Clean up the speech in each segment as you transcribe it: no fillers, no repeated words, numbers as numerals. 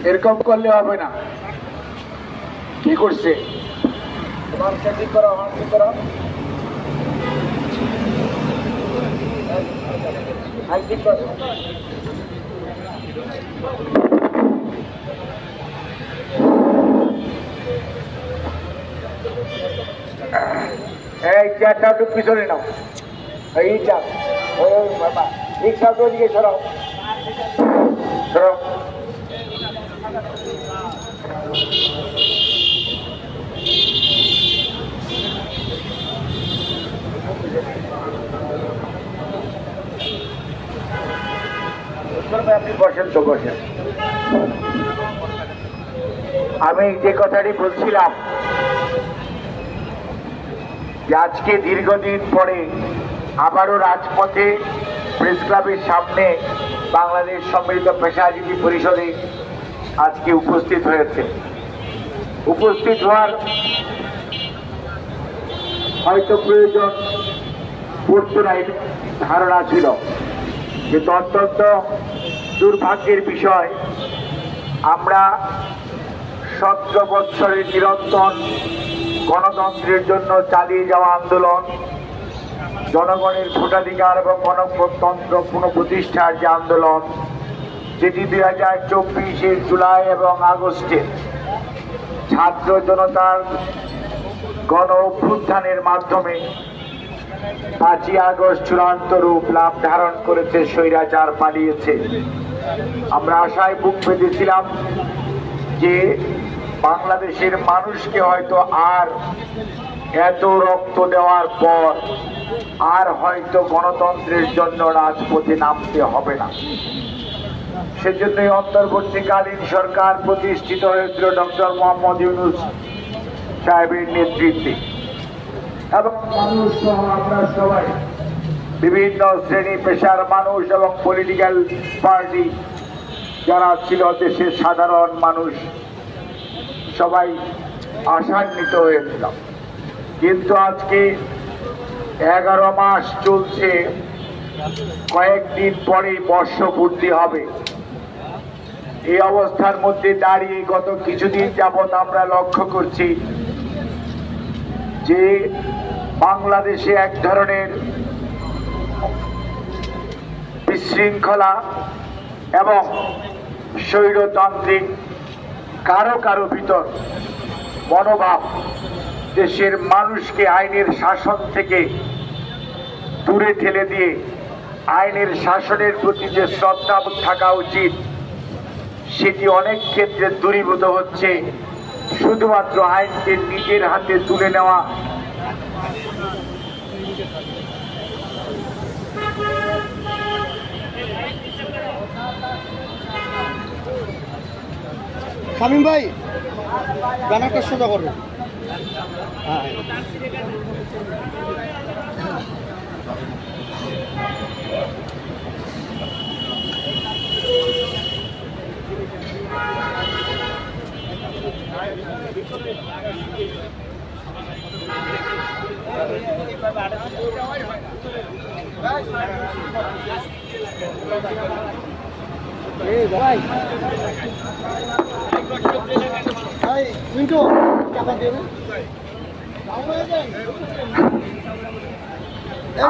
এরকম করলে হবে না। কি করছে ঠিক করো, ঠিক করো। ঠিক করো। এই চেয়ারটা একটু পিছনে নাও। এই চাপ ওই বাবা রিক্সা তো দিকে সরাও, সরাও। আপনি বসেন তো, বসেন। আমি যে কথাটি বলছিলাম যে আজকে দীর্ঘদিন পরে আবারও রাজপথে প্রেস ক্লাবের সামনে বাংলাদেশ সম্মিলিত পেশাজীবী পরিষদে আজকে উপস্থিত হয়েছে। উপস্থিত হওয়ার হয়তো প্রয়োজন পড়তো না, ধারণা ছিল, কিন্তু অত্যন্ত দুর্ভাগ্যের বিষয় আমরা 17 বছরের নিরন্তর গণতন্ত্রের জন্য চালিয়ে যাওয়া আন্দোলন, জনগণের ভোটাধিকার এবং গণতন্ত্র পুনঃপ্রতিষ্ঠার যে আন্দোলন, যেটি 2024 জুলাই এবং আগস্টে ছাত্র জনতার গণ অভ্যুত্থানের মাধ্যমে 5ই আগস্ট চূড়ান্ত রূপ লাভ ধারণ করেছে, স্বৈরাচার পালিয়েছে। আমরা আশায় বুক বেঁধেছিলাম যে বাংলাদেশের মানুষকে হয়তো আর এত রক্ত দেওয়ার পর আর হয়তো গণতন্ত্রের জন্য রাজপথে নামতে হবে না। সেজন্যই অন্তর্বর্তীকালীন সরকার প্রতিষ্ঠিত হয়েছিল ডক্টর মোহাম্মদ ইউনূস সাহেবের নেতৃত্বে, এবং মানুষ সহ আমরা সবাই বিভিন্ন শ্রেণী পেশার মানুষ এবং পলিটিক্যাল পার্টি যারা ছিল, দেশের সাধারণ মানুষ সবাই আশান্বিত হয়েছিল। কিন্তু আজকে 11 মাস চলছে, কয়েকদিন পরে বর্ষপূর্তি হবে। এই অবস্থার মধ্যে দাঁড়িয়ে গত কিছুদিন যাবৎ আমরা লক্ষ্য করছি যে বাংলাদেশে এক ধরনের বিশৃঙ্খলা এবং স্বৈরতান্ত্রিক কারো কারো ভিতর মনোভাব দেশের মানুষকে আইনের শাসন থেকে দূরে ঠেলে দিয়ে আইনের শাসনের প্রতি যে শ্রদ্ধা থাকা উচিত সেটি অনেক ক্ষেত্রে দূরীভূত হচ্ছে। শুধুমাত্র আইনকে নিজের হাতে তুলে নেওয়া, শামীম ভাই গানাটা সোজা করবে। ভাই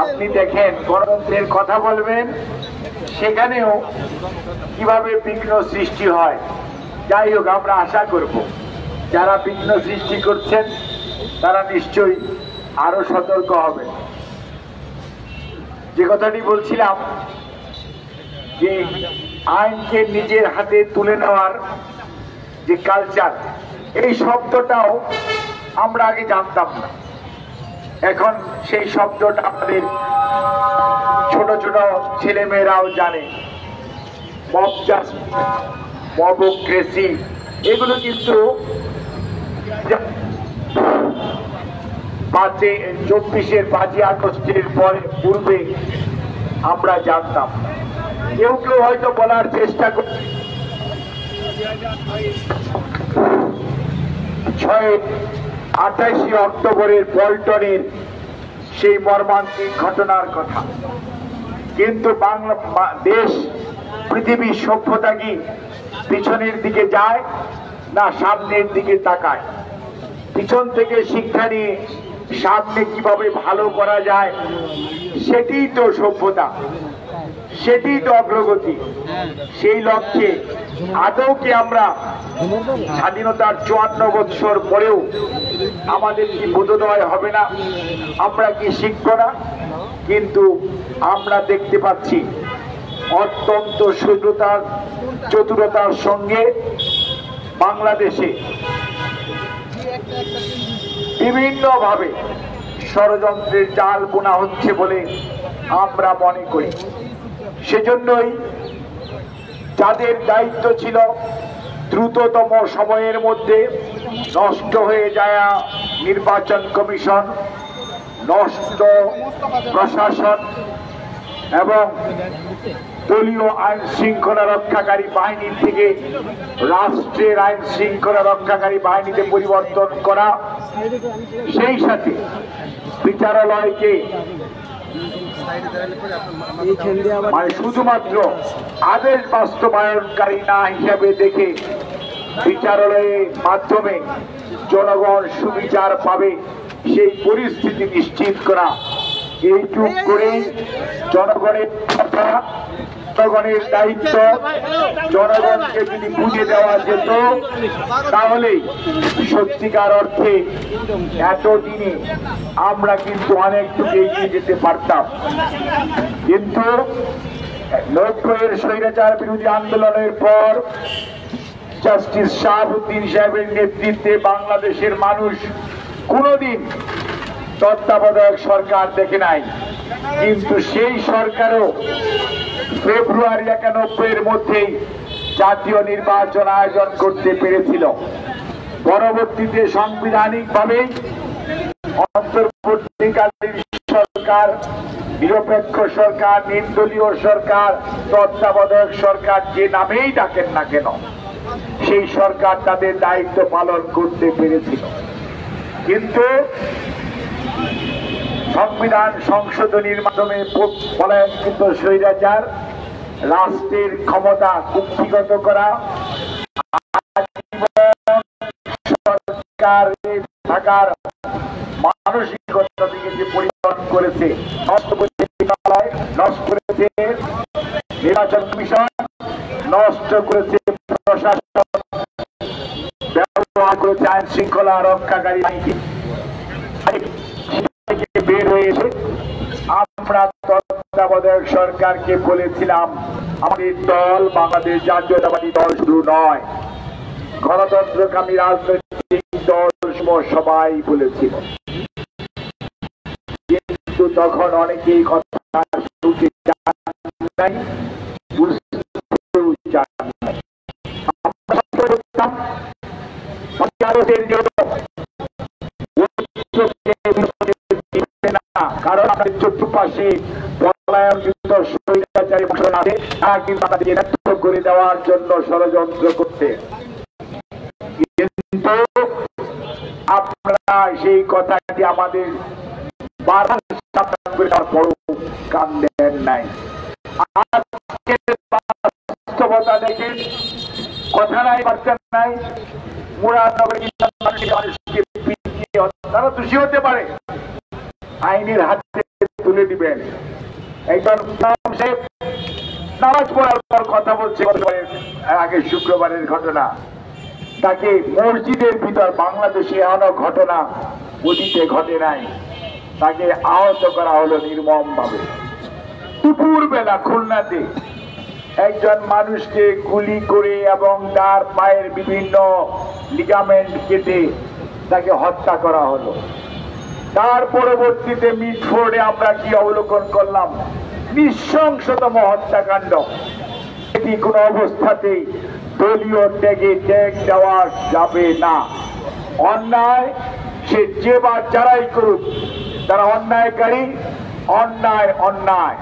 আপনি দেখেন গণতন্ত্রের কথা বলবেন, সেখানেও কিভাবে বিঘ্ন সৃষ্টি হয়। যাই হোক, আমরা আশা করব যারা বিঘ্ন সৃষ্টি করছেন তারা নিশ্চয়ই আরো সতর্ক হবে। যে কথাটি বলছিলাম যে আইনকে নিজের হাতে তুলে নেওয়ার যে কালচার, এই শব্দটাও আমরা আগে জানতাম না। এখন সেই শব্দটা আমাদের ছোট ছোট ছেলে মেয়েরাও জানে। মব জাস্টিস, মবক্রেসি, এগুলো কিন্তু 24-এর 5ই আগস্টের পরে পূর্বে আমরা জানতাম। কেউ কেউ হয়তো বলার চেষ্টা করে 28 অক্টোবরের পল্টনের সেই মর্মান্তিক ঘটনার কথা, কিন্তু দেশ পৃথিবীর সভ্যতা কি পিছনের দিকে যায় না সামনের দিকে তাকায়? পিছন থেকে শিক্ষা নিয়ে সামনে কিভাবে ভালো করা যায়, সেটিই তো সভ্যতা, সেটিই তো অগ্রগতি। সেই লক্ষ্যে আদৌ কি আমরা স্বাধীনতার 54 বৎসর পরেও আমাদের কি বোধোদয় হবে না? আমরা কি শিখব না? কিন্তু আমরা দেখতে পাচ্ছি অত্যন্ত চতুরতার সঙ্গে বাংলাদেশে বিভিন্নভাবে ষড়যন্ত্রের জাল বোনা হচ্ছে বলে আমরা মনে করি। সেজন্যই যাদের দায়িত্ব ছিল দ্রুততম সময়ের মধ্যে নষ্ট হয়ে যায় নির্বাচন কমিশন, নষ্ট প্রশাসন এবং দলীয় আইন শৃঙ্খলা রক্ষাকারী বাহিনী থেকে রাষ্ট্রের আইন শৃঙ্খলা রক্ষাকারী বাহিনীতে পরিবর্তন করা, সেই সাথে বিচারালয়কে মানে শুধুমাত্র আদেশ বাস্তবায়নকারী না হিসাবে দেখে বিচারালয়ের মাধ্যমে জনগণ সুবিচার পাবে সেই পরিস্থিতি নিশ্চিত করা, এইটুক করেই জনগণের কথা, জনগণের দায়িত্ব জনগণকে যদি বুঝে দেওয়া যেত তাহলেই সত্যিকার অর্থে এতদিনে আমরা কিন্তু অনেকটুকু এগিয়ে যেতে পারতাম। কিন্তু 90-এর স্বৈরাচার বিরোধী আন্দোলনের পর জাস্টিস শাহাবুদ্দিন সাহেবের নেতৃত্বে বাংলাদেশের মানুষ কোনোদিন তত্ত্বাবধায়ক সরকার দেখে নাই, কিন্তু সেই সরকারও ফেব্রুয়ারি 91-এর মধ্যেই জাতীয় নির্বাচন আয়োজন করতে পেরেছিল। পরবর্তীতে সাংবিধানিকভাবে অন্তর্বর্তীকালীন সরকার, নিরপেক্ষ সরকার, নির্দলীয় সরকার, তত্ত্বাবধায়ক সরকার, যে নামেই ডাকেন না কেন, সেই সরকার তাদের দায়িত্ব পালন করতে পেরেছিল। কিন্তু সংবিধান সংশোধনীর মাধ্যমে পলায়নকৃত স্বৈরাচার রাষ্ট্রের ক্ষমতা কুক্ষিগত করা, সরকারে থাকার মানসিকতা থেকে যে পরিবর্তন করেছে, নষ্ট করেছে নষ্ট করেছে নির্বাচন কমিশন, নষ্ট করেছে প্রশাসন, ব্যবহার করেছে আইন শৃঙ্খলা রক্ষাকারী বাহিনী। বের হয়েছে আমরা তত্ত্বাবধায়ক সরকারকে বলেছিলাম, আমাদের দল বাংলাদেশ জাতীয়তাবাদী দল শুধু নয়, গণতন্ত্রকামী রাজনৈতিক দল সবাই বলেছিল। কিন্তু তখন অনেকেই কথা শুনতে চান নাই, বুঝতেও চান নাই। কারণ আমাদের চতুর্পাশে পলায়নকৃত স্বৈরাচারী শাসন আছে, তারা কিন্তু আমাদেরকে ব্যর্থ করে দেওয়ার জন্য ষড়যন্ত্র করতে। কিন্তু আপনারা সেই কথাটি আমাদের বারবার সাবধান করে দেওয়ার পরও কান দেন নাই। বাস্তবতা দেখেন, কথা নাই, বার্তা নাই। মুরাদনগরের মানুষকে তারা দোষী হতে পারে, আইনের হাতে তুলে দিবেন। একজন নামাজ পড়ার পর কথা বলছে, আগে শুক্রবারের ঘটনা, তাকে মসজিদের ভিতর, বাংলাদেশে এমন ঘটনা অতীতে ঘটে নাই, তাকে আহত করা হলো নির্মম ভাবে। দুপুর বেলা খুলনাতে একজন মানুষকে গুলি করে এবং তার পায়ের বিভিন্ন লিগামেন্ট কেটে তাকে হত্যা করা হলো। তার পরবর্তীতে মিটফোর্ডে আমরা কি অবলোকন করলাম? নৃশংসতম হত্যাকাণ্ড। এটি কোন অবস্থাতেই দলীয় ত্যাগে ত্যাগ দেওয়া যাবে না। অন্যায় সে যে বা যারাই করুক, তারা অন্যায়কারী, অন্যায় অন্যায়,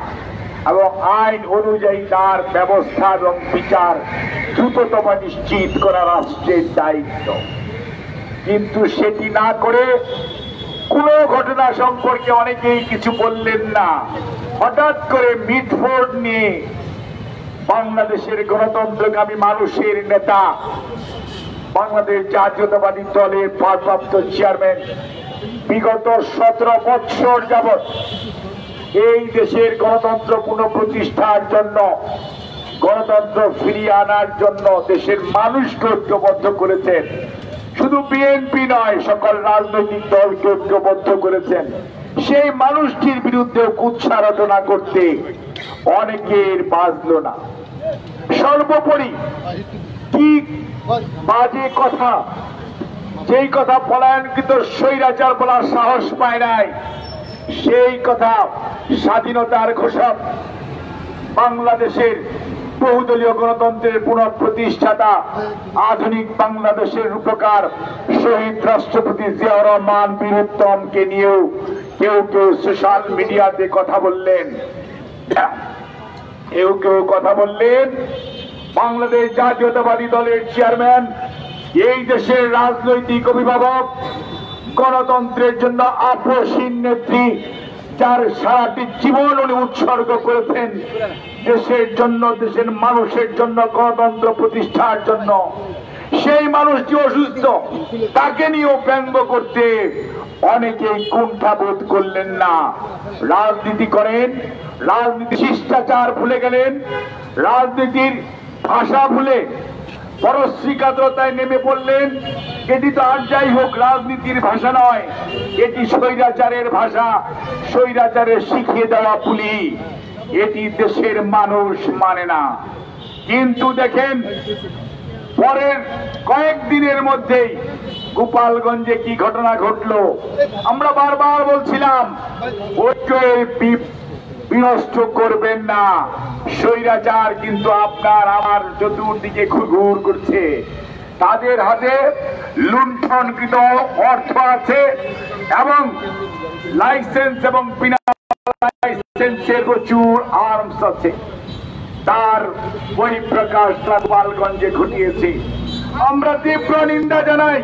এবং আইন অনুযায়ী তার ব্যবস্থা এবং বিচার দ্রুততম নিশ্চিত করা রাষ্ট্রের দায়িত্ব। কিন্তু সেটি না করে কোন ঘটনা সম্পর্কে অনেকেই কিছু বললেন না। হঠাৎ করে মিটফোর্ড নিয়ে বাংলাদেশের গণতন্ত্রকামী মানুষের নেতা, বাংলাদেশ জাতীয়তাবাদী দলের ভারপ্রাপ্ত চেয়ারম্যান বিগত 17 বৎসর যাবৎ এই দেশের গণতন্ত্র পুনঃপ্রতিষ্ঠার জন্য, গণতন্ত্র ফিরিয়ে আনার জন্য দেশের মানুষকে ঐক্যবদ্ধ করেছেন। শুধু বিএনপি নয়, সকল রাজনৈতিক দলকে ঐক্যবদ্ধ করেছেন। সেই মানুষটির বিরুদ্ধে কুৎসা রচনা করতে অনেকের বাজল না। সর্বোপরি কি বাজে কথা, যেই কথা পলায়নকৃত স্বৈরাচার বলার সাহস পায় নাই, সেই কথা স্বাধীনতার ঘোষক, বাংলাদেশের বহুদলীয় গণতন্ত্রের পুনঃপ্রতিষ্ঠাতা, আধুনিক বাংলাদেশের রূপকার শহীদ রাষ্ট্রপতি জিয়াউর রহমান বীর উত্তমকে নিয়েও কেউ কেউ সোশ্যাল মিডিয়াতে কথা বললেন। কেউ কেউ কথা বললেন বাংলাদেশ জাতীয়তাবাদী দলের চেয়ারম্যান, এই দেশের রাজনৈতিক অভিভাবক, গণতন্ত্রের জন্য আপসহীন নেত্রী, যার সারাটি জীবন উনি উৎসর্গ করেছেন দেশের জন্য, দেশের মানুষের জন্য, গণতন্ত্র প্রতিষ্ঠার জন্য, সেই মানুষটি অসুস্থ, তাকে নিয়েও ব্যঙ্গ করতে অনেকেই কুণ্ঠাবোধ করলেন না। রাজনীতি করেন, রাজনীতি শিষ্টাচার ভুলে গেলেন, রাজনীতির ভাষা ভুলে পরশ্রীকাতরতায় নেমে পড়লেন। এটি তো আর যাই হোক রাজনীতির ভাষা নয়, এটি স্বৈরাচারের ভাষা, স্বৈরাচারের শিখিয়ে দেওয়া পুলি। এটি দেশের মানুষ মানে না। কিন্তু দেখেন, পরের কয়েকদিনের মধ্যেই গোপালগঞ্জে কি ঘটনা ঘটলো। আমরা বারবার বলছিলাম ঐক্যের বিনষ্ট করবেন না। স্বৈরাচার কিন্তু আপনার আমার চতুর্দিকে ঘুরঘুর করছে। তাদের হাতে লুণ্ঠনকৃত অর্থ আছে এবং লাইসেন্স এবং বিনা লাইসেন্সের প্রচুর আর্মস আছে। তার বহিঃপ্রকাশ গোপালগঞ্জে ঘটিয়েছে। আমরা তীব্র নিন্দা জানাই,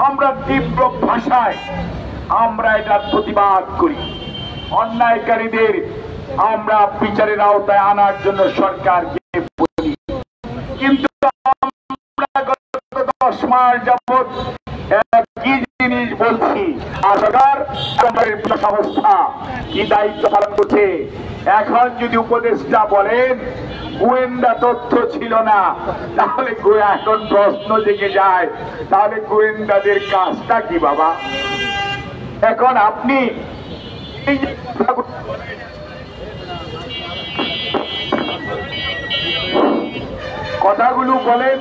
আমরা তীব্র ভাষায় আমরা এটার প্রতিবাদ করি। অন্যায়কারীদের আমরা বিচারের আওতায় আনার জন্য সরকারকে বলি। কিন্তু আমরা গত 10 মাস যাবৎ কি জিনিস বলছি, আর সরকার সংস্থা কি দায়িত্ব পালন করছে। এখন যদি উপদেষ্টা বলেন গোয়েন্দা তথ্য ছিল না, তাহলে এখন প্রশ্ন জেগে যায়, তাহলে গোয়েন্দাদের কাজটা কি বাবা? এখন আপনি কথাগুলো বলেন,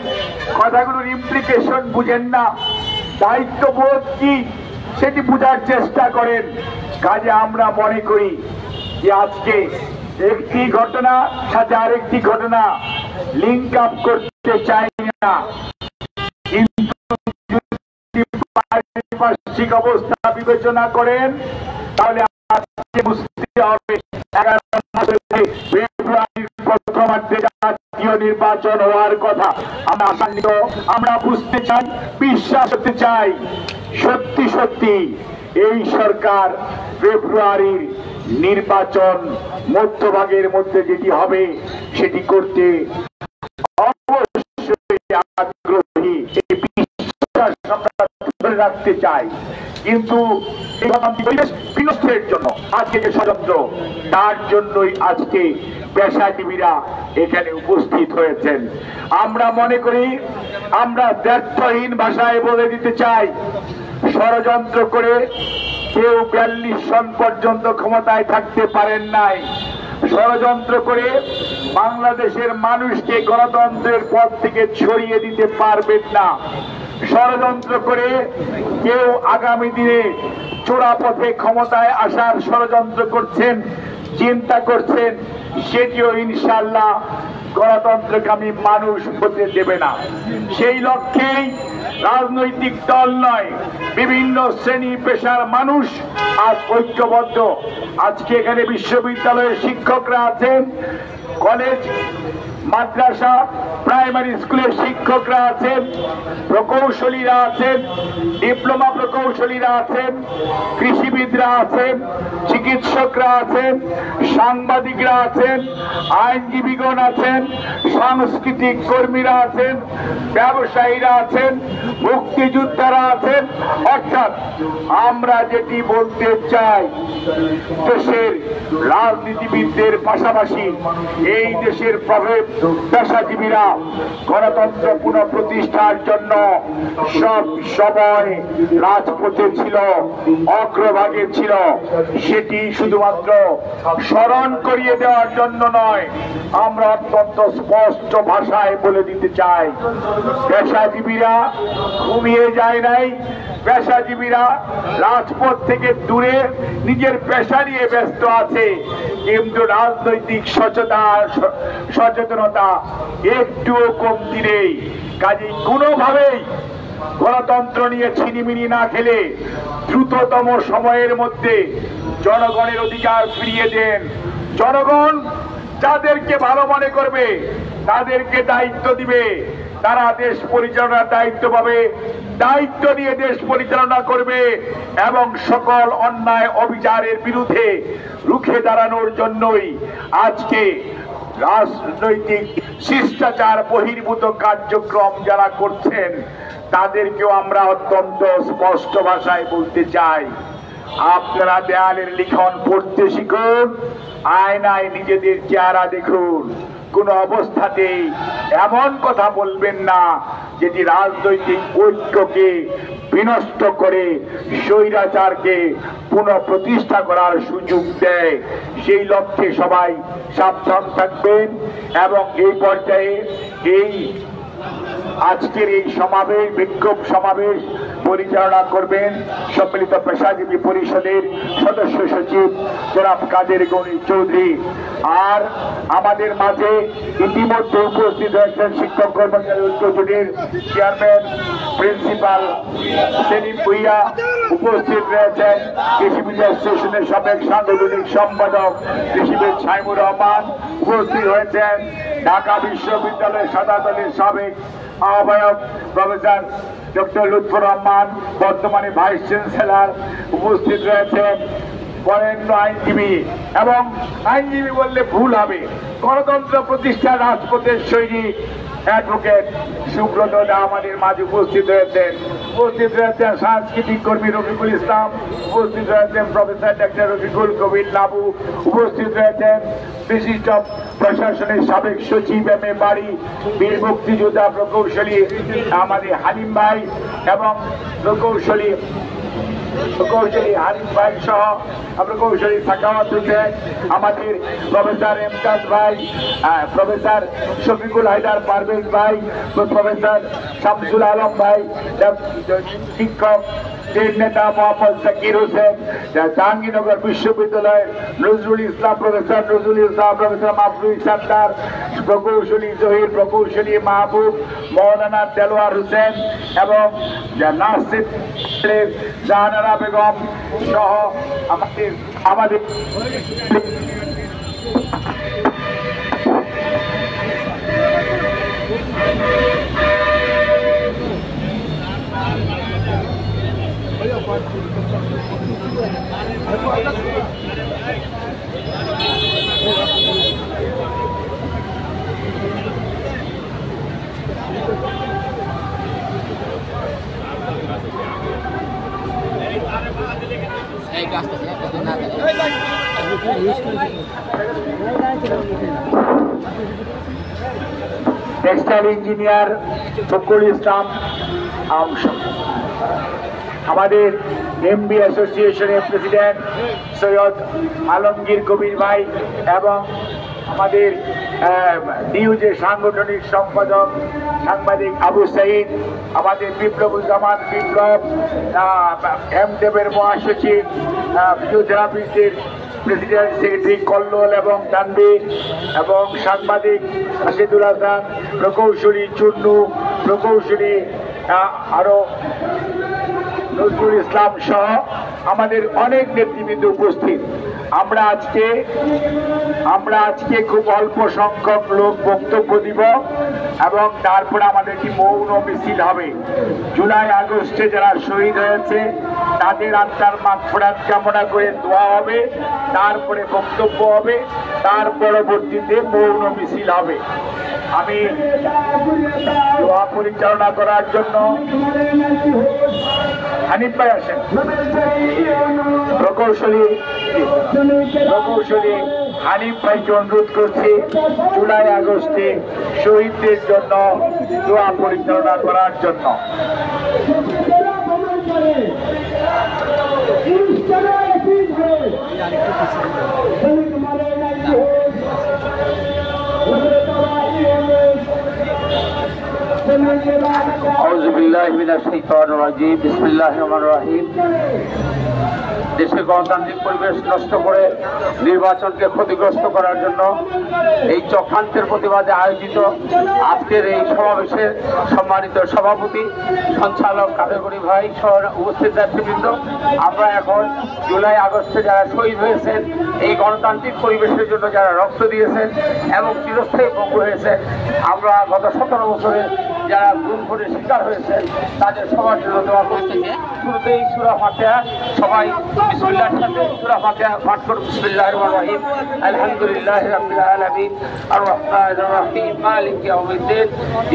কথাগুলোর ইমপ্লিকেশন বুঝেন না, দায়িত্ববোধ কি সেটি বুঝার চেষ্টা করেন। কাজে আমরা মনে করি যে আজকে একটি ঘটনা সাথে আরেকটি ঘটনা লিঙ্ক আপ করতে চাই না, কিন্তু পারিপার্শ্বিক অবস্থা বিবেচনা করেন তাহলে আজকে বুঝতে হবে 11 ফেব্রুয়ারির প্রথমার্ধে জাতীয় নির্বাচন হওয়ার কথা। আমরা আশান্বিত, আমরা বুঝতে চাই, বিশ্বাস করতে চাই সত্যি সত্যি এই সরকার ফেব্রুয়ারির নির্বাচন মধ্যভাগের মধ্যে যেটি হবে সেটি করতে অবশ্যই আগ্রহী। এই বিশ্বাস আমরা ধরে রাখতে চাই। কিন্তু বিনষ্টের জন্য আজকে যে ষড়যন্ত্র, তার জন্যই আজকে পেশাজীবীরা এখানে উপস্থিত হয়েছেন। আমরা মনে করি, আমরা দ্ব্যর্থহীন ভাষায় বলে দিতে চাই, ষড়যন্ত্র করে কেউ 42 সন পর্যন্ত ক্ষমতায় থাকতে পারেন নাই। ষড়যন্ত্র করে বাংলাদেশের মানুষকে গণতন্ত্রের পথ থেকে ছড়িয়ে দিতে পারবেন না। ষড়যন্ত্র করে কেউ আগামী দিনে চোরা পথে ক্ষমতায় আসার ষড়যন্ত্র করছেন, চিন্তা করছেন, সেটিও ইনশাআল্লাহ গণতন্ত্রকামী মানুষ হতে দেবে না। সেই লক্ষ্যেই রাজনৈতিক দল নয়, বিভিন্ন শ্রেণী পেশার মানুষ আজ ঐক্যবদ্ধ। আজকে এখানে বিশ্ববিদ্যালয়ের শিক্ষকরা আছেন, কলেজ মাদ্রাসা প্রাইমারি স্কুলের শিক্ষকরা আছেন, প্রকৌশলীরা আছেন, ডিপ্লোমা প্রকৌশলীরা আছেন, কৃষিবিদরা আছেন, চিকিৎসকরা আছেন, সাংবাদিকরা আছেন, আইনজীবীগণ আছেন, সাংস্কৃতিক কর্মীরা আছেন, ব্যবসায়ীরা আছেন, মুক্তিযোদ্ধারা আছেন। অর্থাৎ আমরা যেটি বলতে চাই, দেশের রাজনীতিবিদদের পাশাপাশি এই দেশের প্রভাব পেশাজীবীরা গণতন্ত্র পুনঃপ্রতিষ্ঠার জন্য সব সময় রাজপথে ছিল, অগ্রভাগে ছিল। সেটি শুধুমাত্র স্মরণ করিয়ে দেওয়ার জন্য নয়, আমরা অত্যন্ত স্পষ্ট ভাষায় বলে দিতে চাই, পেশাজীবীরা ঘুমিয়ে যায় নাই। পেশাজীবীরা রাজপথ থেকে দূরে নিজের পেশা নিয়ে ব্যস্ত আছে, কিন্তু রাজনৈতিক সচেতনতা একটুও কমতি নেই। কাজেই কোনোভাবেই গণতন্ত্র নিয়ে ছিনিমিনি না খেলে দ্রুততম সময়ের মধ্যে জনগণের অধিকার ফিরিয়ে দেন। জনগণ যাদেরকে ভালো মনে করবে তাদেরকে দায়িত্ব দিবে, তারা দেশ পরিচালনার দায়িত্ব পাবে, দায়িত্ব নিয়ে দেশ পরিচালনা করবে এবং সকল অন্যায় অবিচারের বিরুদ্ধে রুখে দাঁড়ানোর জন্যই আজকে রাজনৈতিক শিষ্টাচার বহির্ভূত কার্যক্রম যারা করছেন তাদেরকেও আমরা অত্যন্ত স্পষ্ট ভাষায় বলতে চাই, আপনারা দেয়ালের লিখন পড়তে শিখুন, আয়নায় নিজেদের চেহারা দেখুন। কোন অবস্থাতেই এমন কথা বলবেন না যেটি রাজনৈতিক ঐক্যকে বিনষ্ট করে স্বৈরাচারকে পুনঃপ্রতিষ্ঠা করার সুযোগ দেয়। সেই লক্ষ্যে সবাই সাবধান থাকবেন এবং এই পর্যায়ে এই আজকের এই সমাবেশ, বিক্ষোভ সমাবেশ পরিচালনা করবেন সম্মিলিত পেশাজীবী পরিষদের সদস্য সচিব জনাব কাদের গনি চৌধুরী। আর আমাদের মাঝে ইতিমধ্যে উপস্থিত হয়েছেন শিক্ষক কর্মচারী ঐক্য জোটের চেয়ারম্যান প্রিন্সিপাল সেলিম ভুইয়া, উপস্থিত রয়েছেন কৃষিবিদ অ্যাসোসিয়েশনের সাবেক সাংগঠনিক সম্পাদক কৃষিবিদ সাইমুর রহমান, উপস্থিত হয়েছেন ঢাকা বিশ্ববিদ্যালয়ের সাদা দলের সাবেক আহ্বায়ক প্রফেসর ডক্টর লুৎফর রহমান, বর্তমানে ভাইস চ্যান্সেলর, উপস্থিত রয়েছেন বরেণ্য আইনজীবী, এবং আইনজীবী বললে ভুল হবে, গণতন্ত্র প্রতিষ্ঠা রাজপথের সৈনিক অ্যাডভোকেট সুব্রত দা আমাদের মাঝে উপস্থিত রয়েছেন। উপস্থিত রয়েছেন সাংস্কৃতিক কর্মী রফিকুল ইসলাম, উপস্থিত রয়েছেন প্রফেসর ডক্টর রফিকুল কবির লাবু, উপস্থিত রয়েছেন বিশিষ্ট প্রশাসনের সাবেক সচিব এম এ বাড়ি, বীর মুক্তিযোদ্ধা প্রকৌশলী আমাদের হালিম ভাই এবং প্রকৌশলী হারিফ ভাই সহ প্রকৌশলী সাকাওয়াত হোসেন, আমাদের প্রফেসর এমতাজ ভাই, প্রফেসর শফিকুল হায়দার পারভেজ ভাই, প্রফেসর শামসুল আলম ভাই, শিক্ষক নেতা মোহাম্মদ জাকির হোসেন, জাহাঙ্গীরনগর বিশ্ববিদ্যালয়ের নজরুল ইসলাম, প্রফেসর নজরুল ইসলাম, প্রফেসর মাহফুজ সরদার, প্রকৌশলী জহির, প্রকৌশলী মাহবুব, মৌলানা দেলোয়ার হোসেন এবং নাসির জাহানারা বেগম সহ আমাদের টেক্সটাইল ইঞ্জিনিয়ার ফখরুল ইসলাম, আমাদের এমবি অ্যাসোসিয়েশনের প্রেসিডেন্ট সৈয়দ আলমগীর কবির ভাই এবং আমাদের ডিউজের সাংগঠনিক সম্পাদক সাংবাদিক আবু সাইদ, আমাদের বিপ্লবুজ্জামান বিপ্লব, এমদেবের মহাসচিব, ফিজিওথেরাপিস্টের প্রেসিডেন্ট সেক্রেটারি কল্লোল এবং তানভীর এবং সাংবাদিক রাশেদুল হাসান, প্রকৌশলী চুন্নু, প্রকৌশলী আরো নজরুল ইসলাম সহ আমাদের অনেক নেতৃবৃন্দ উপস্থিত। আমরা আজকে খুব অল্প সংখ্যক লোক বক্তব্য দিব এবং তারপরে আমাদের একটি মৌন মিছিল হবে। জুলাই আগস্টে যারা শহীদ হয়েছে তাদের আত্মার মাগফিরাত কামনা করে দোয়া হবে, তারপরে বক্তব্য হবে, তার পরবর্তীতে মৌন মিছিল হবে। আমি দোয়া পরিচালনা করার জন্য হানিফ ভাই আসেন, প্রকৌশলী হানিফ ভাইকে অনুরোধ করছি জুলাই আগস্টে শহীদদের জন্য দোয়া পরিচালনা করার জন্য। আউযু বিল্লাহি মিনাশ শাইতানির রাজিম। বিসমিল্লাহির রহমানির রহিম। দেশের গণতান্ত্রিক পরিবেশ নষ্ট করে নির্বাচনকে ক্ষতিগ্রস্ত করার জন্য এই চক্রান্তের প্রতিবাদে আয়োজিত আজকের এই সমাবেশের সম্মানিত সভাপতি সঞ্চালক কাদের গনি ভাই সহ উপস্থিত নেতৃবৃন্দ, আমরা এখন জুলাই আগস্টে যারা শহীদ হয়েছেন, এই গণতান্ত্রিক পরিবেশের জন্য যারা রক্ত দিয়েছেন এবং চিরস্থায়ী পঙ্গু হয়েছেন, আমরা গত 17 বছরে যারা গুম করে শিকার হয়েছে তাদের সবার জন্য দোয়া করছি। শুরুতেই সূরা ফাতিহা, সবাই বিসমিল্লাহর সাথে সূরা ফাতিহা পাঠ করুন। বিসমিল্লাহির রহমানির রহিম। আলহামদুলিল্লাহি রাব্বিল আলামিন আর রাহমানির রহিম মালিকি ইয়াউমিদ্দিন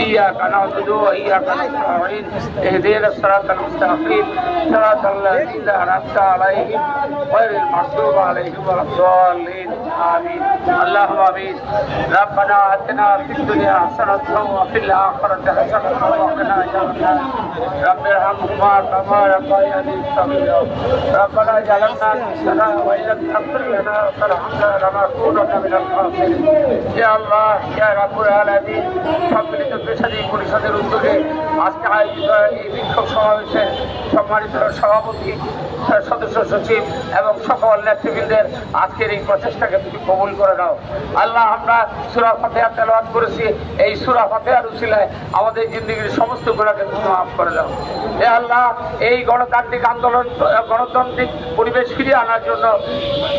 ইয়াকা না'বুদু ওয়া ইয়াকা নাস্তাঈন ইহদিনাস সিরাতাল মুস্তাকিম সিরাতাল লাযিনা আন'আমতা আলাইহিম গায়রিল মাগদুবি আলাইহিম ওয়ালাদ-দাল্লিন আমিন। আল্লাহুম্মা আমিন। রাব্বানা আতিনা ফিদ দুনিয়া হাসানাতাও ওয়া ফিল আখিরাতি হাসানাতাও ওয়া কিনা আযাবান্নার। রাব্বিরহামহুমা কামা রাব্বায়ানি সাগীরা। ربنا جعلنا مسلمين وإن تغفر لنا وترحمنا لنكونن من الخاسرين। يا الله يا رب العالمين, সম্মিলিত পেশাজীবী পরিষদের উদ্যোগে আজকে আয়োজিত এই বিক্ষোভ সমাবেশে সম্মানিত সভাপতি, সদস্য সচিব এবং সকল নেতৃবৃন্দের আজকের এই প্রচেষ্টাকে তুমি কবুল করে নাও। আল্লাহ, আমরা সূরা ফাতিহা তেলাওয়াত করেছি, এই সূরা ফাতিহার উসিলায় আমাদের জিন্দেগির সমস্ত গুনাহকে তুমি মাফ করে দাও। হে আল্লাহ, এই গণতান্ত্রিক আন্দোলন, গণতান্ত্রিক পরিবেশ ফিরিয়ে আনার জন্য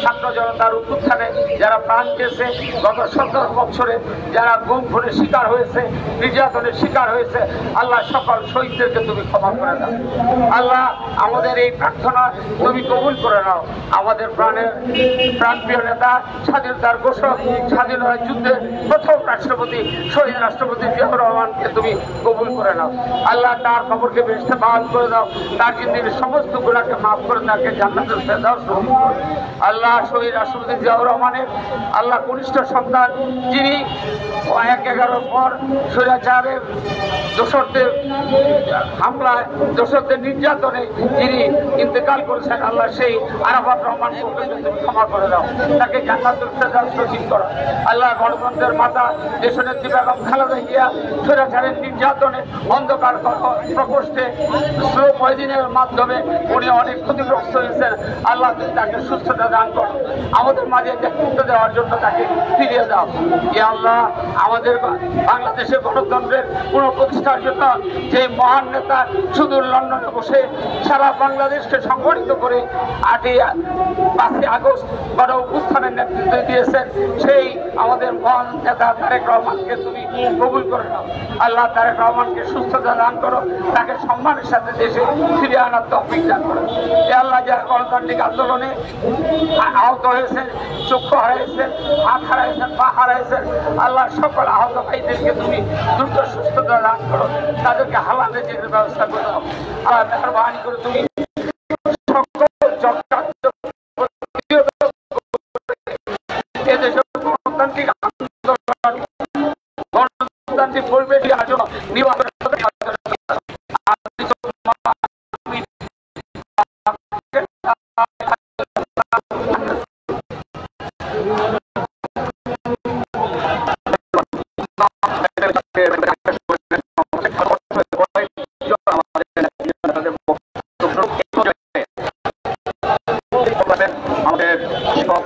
ছাত্র জনতার উত্থানে যারা প্রাণ দিয়েছে, গত 17 বছরে যারা গুম খুনের শিকার হয়েছে, নির্যাতনের শিকার হয়েছে, আল্লাহ সকল শহীদদেরকে তুমি ক্ষমা করে দাও। আল্লাহ, আমাদের এই প্রার্থনা তুমি কবুল করে নাও। আমাদের প্রাণপ্রিয় নেতা, স্বাধীনতার ঘোষক, স্বাধীনতা যুদ্ধের প্রথম রাষ্ট্রপতি শহীদ রাষ্ট্রপতি জিয়াউর রহমানকে তুমি কবুল করে নাও। আল্লাহ, তার কবরকে বেহেশতে বাহাল করে দাও, তার জিন্দেগীর সমস্ত গুনাহকে মাফ করে তাকে জান্নাতুল ফেরদাউস দাও। আল্লাহ, শহীদ রাষ্ট্রপতি জিয়াউর রহমানের আল্লাহ কনিষ্ঠ সন্তান, যিনি 1/11 পর স্বৈরাচারের দোসরদের হামলায়, দোসরদের নির্যাতনে যিনি ইন্তেকাল করেছেন, আল্লাহ সেই আরাফাত রহমান তুমি ক্ষমা করে দাও, তাকে জান্নাতুল ফেরদাউস নসিব করো। আল্লাহ, গণতন্ত্রের মাতা দেশনেত্রী বেগম খালেদা জিয়া স্বৈরাচারের নির্যাতনে অন্ধকার প্রকোষ্ঠে স্লো পয়জনের মাধ্যমে উনি অনেক ক্ষতিগ্রস্ত হয়েছেন। আল্লাহ, তুমি তাকে সুস্থতা দান করো, আমাদের মাঝে নেতৃত্ব দেওয়ার জন্য তাকে ফিরিয়ে দাও। ইয়া আল্লাহ, আমাদের বাংলাদেশের গণতন্ত্রের পুনঃপ্রতিষ্ঠার জন্য যে মহান নেতা সুদূর লন্ডনে বসে সারা বাংলাদেশকে সংগঠিত করে 5ই আগস্ট গণ অভ্যুত্থানের নেতৃত্ব দিয়েছেন, সেই আমাদের মহান নেতা তারেক রহমানকে তুমি কবুল করে নাও। আল্লাহ, তারেক রহমানকে সুস্থতা দান করো, তাকে সম্মানের সাথে দেশে ফিরিয়ে আনার তৌফিক দান করো। এ আল্লাহ, যারা গণতান্ত্রিক আন্দোলনে আহত হয়েছেন, চক্ষু হারাইছেন, হাত হারাইছেন, পা হারাইছেন, আল্লাহ সকল আহত ভাইদেরকে তুমি দ্রুত সুস্থতা দান করো, তাদেরকে হালাল রিজিকের ব্যবস্থা করে দাও। আল্লাহ, মেহেরবানি করে তুমি সকল চক্রান্ত এদেশের গণতান্ত্রিক আন্দোলন, গণতান্ত্রিক পরিবেশ জন্য নির্বাচন আমাদের সব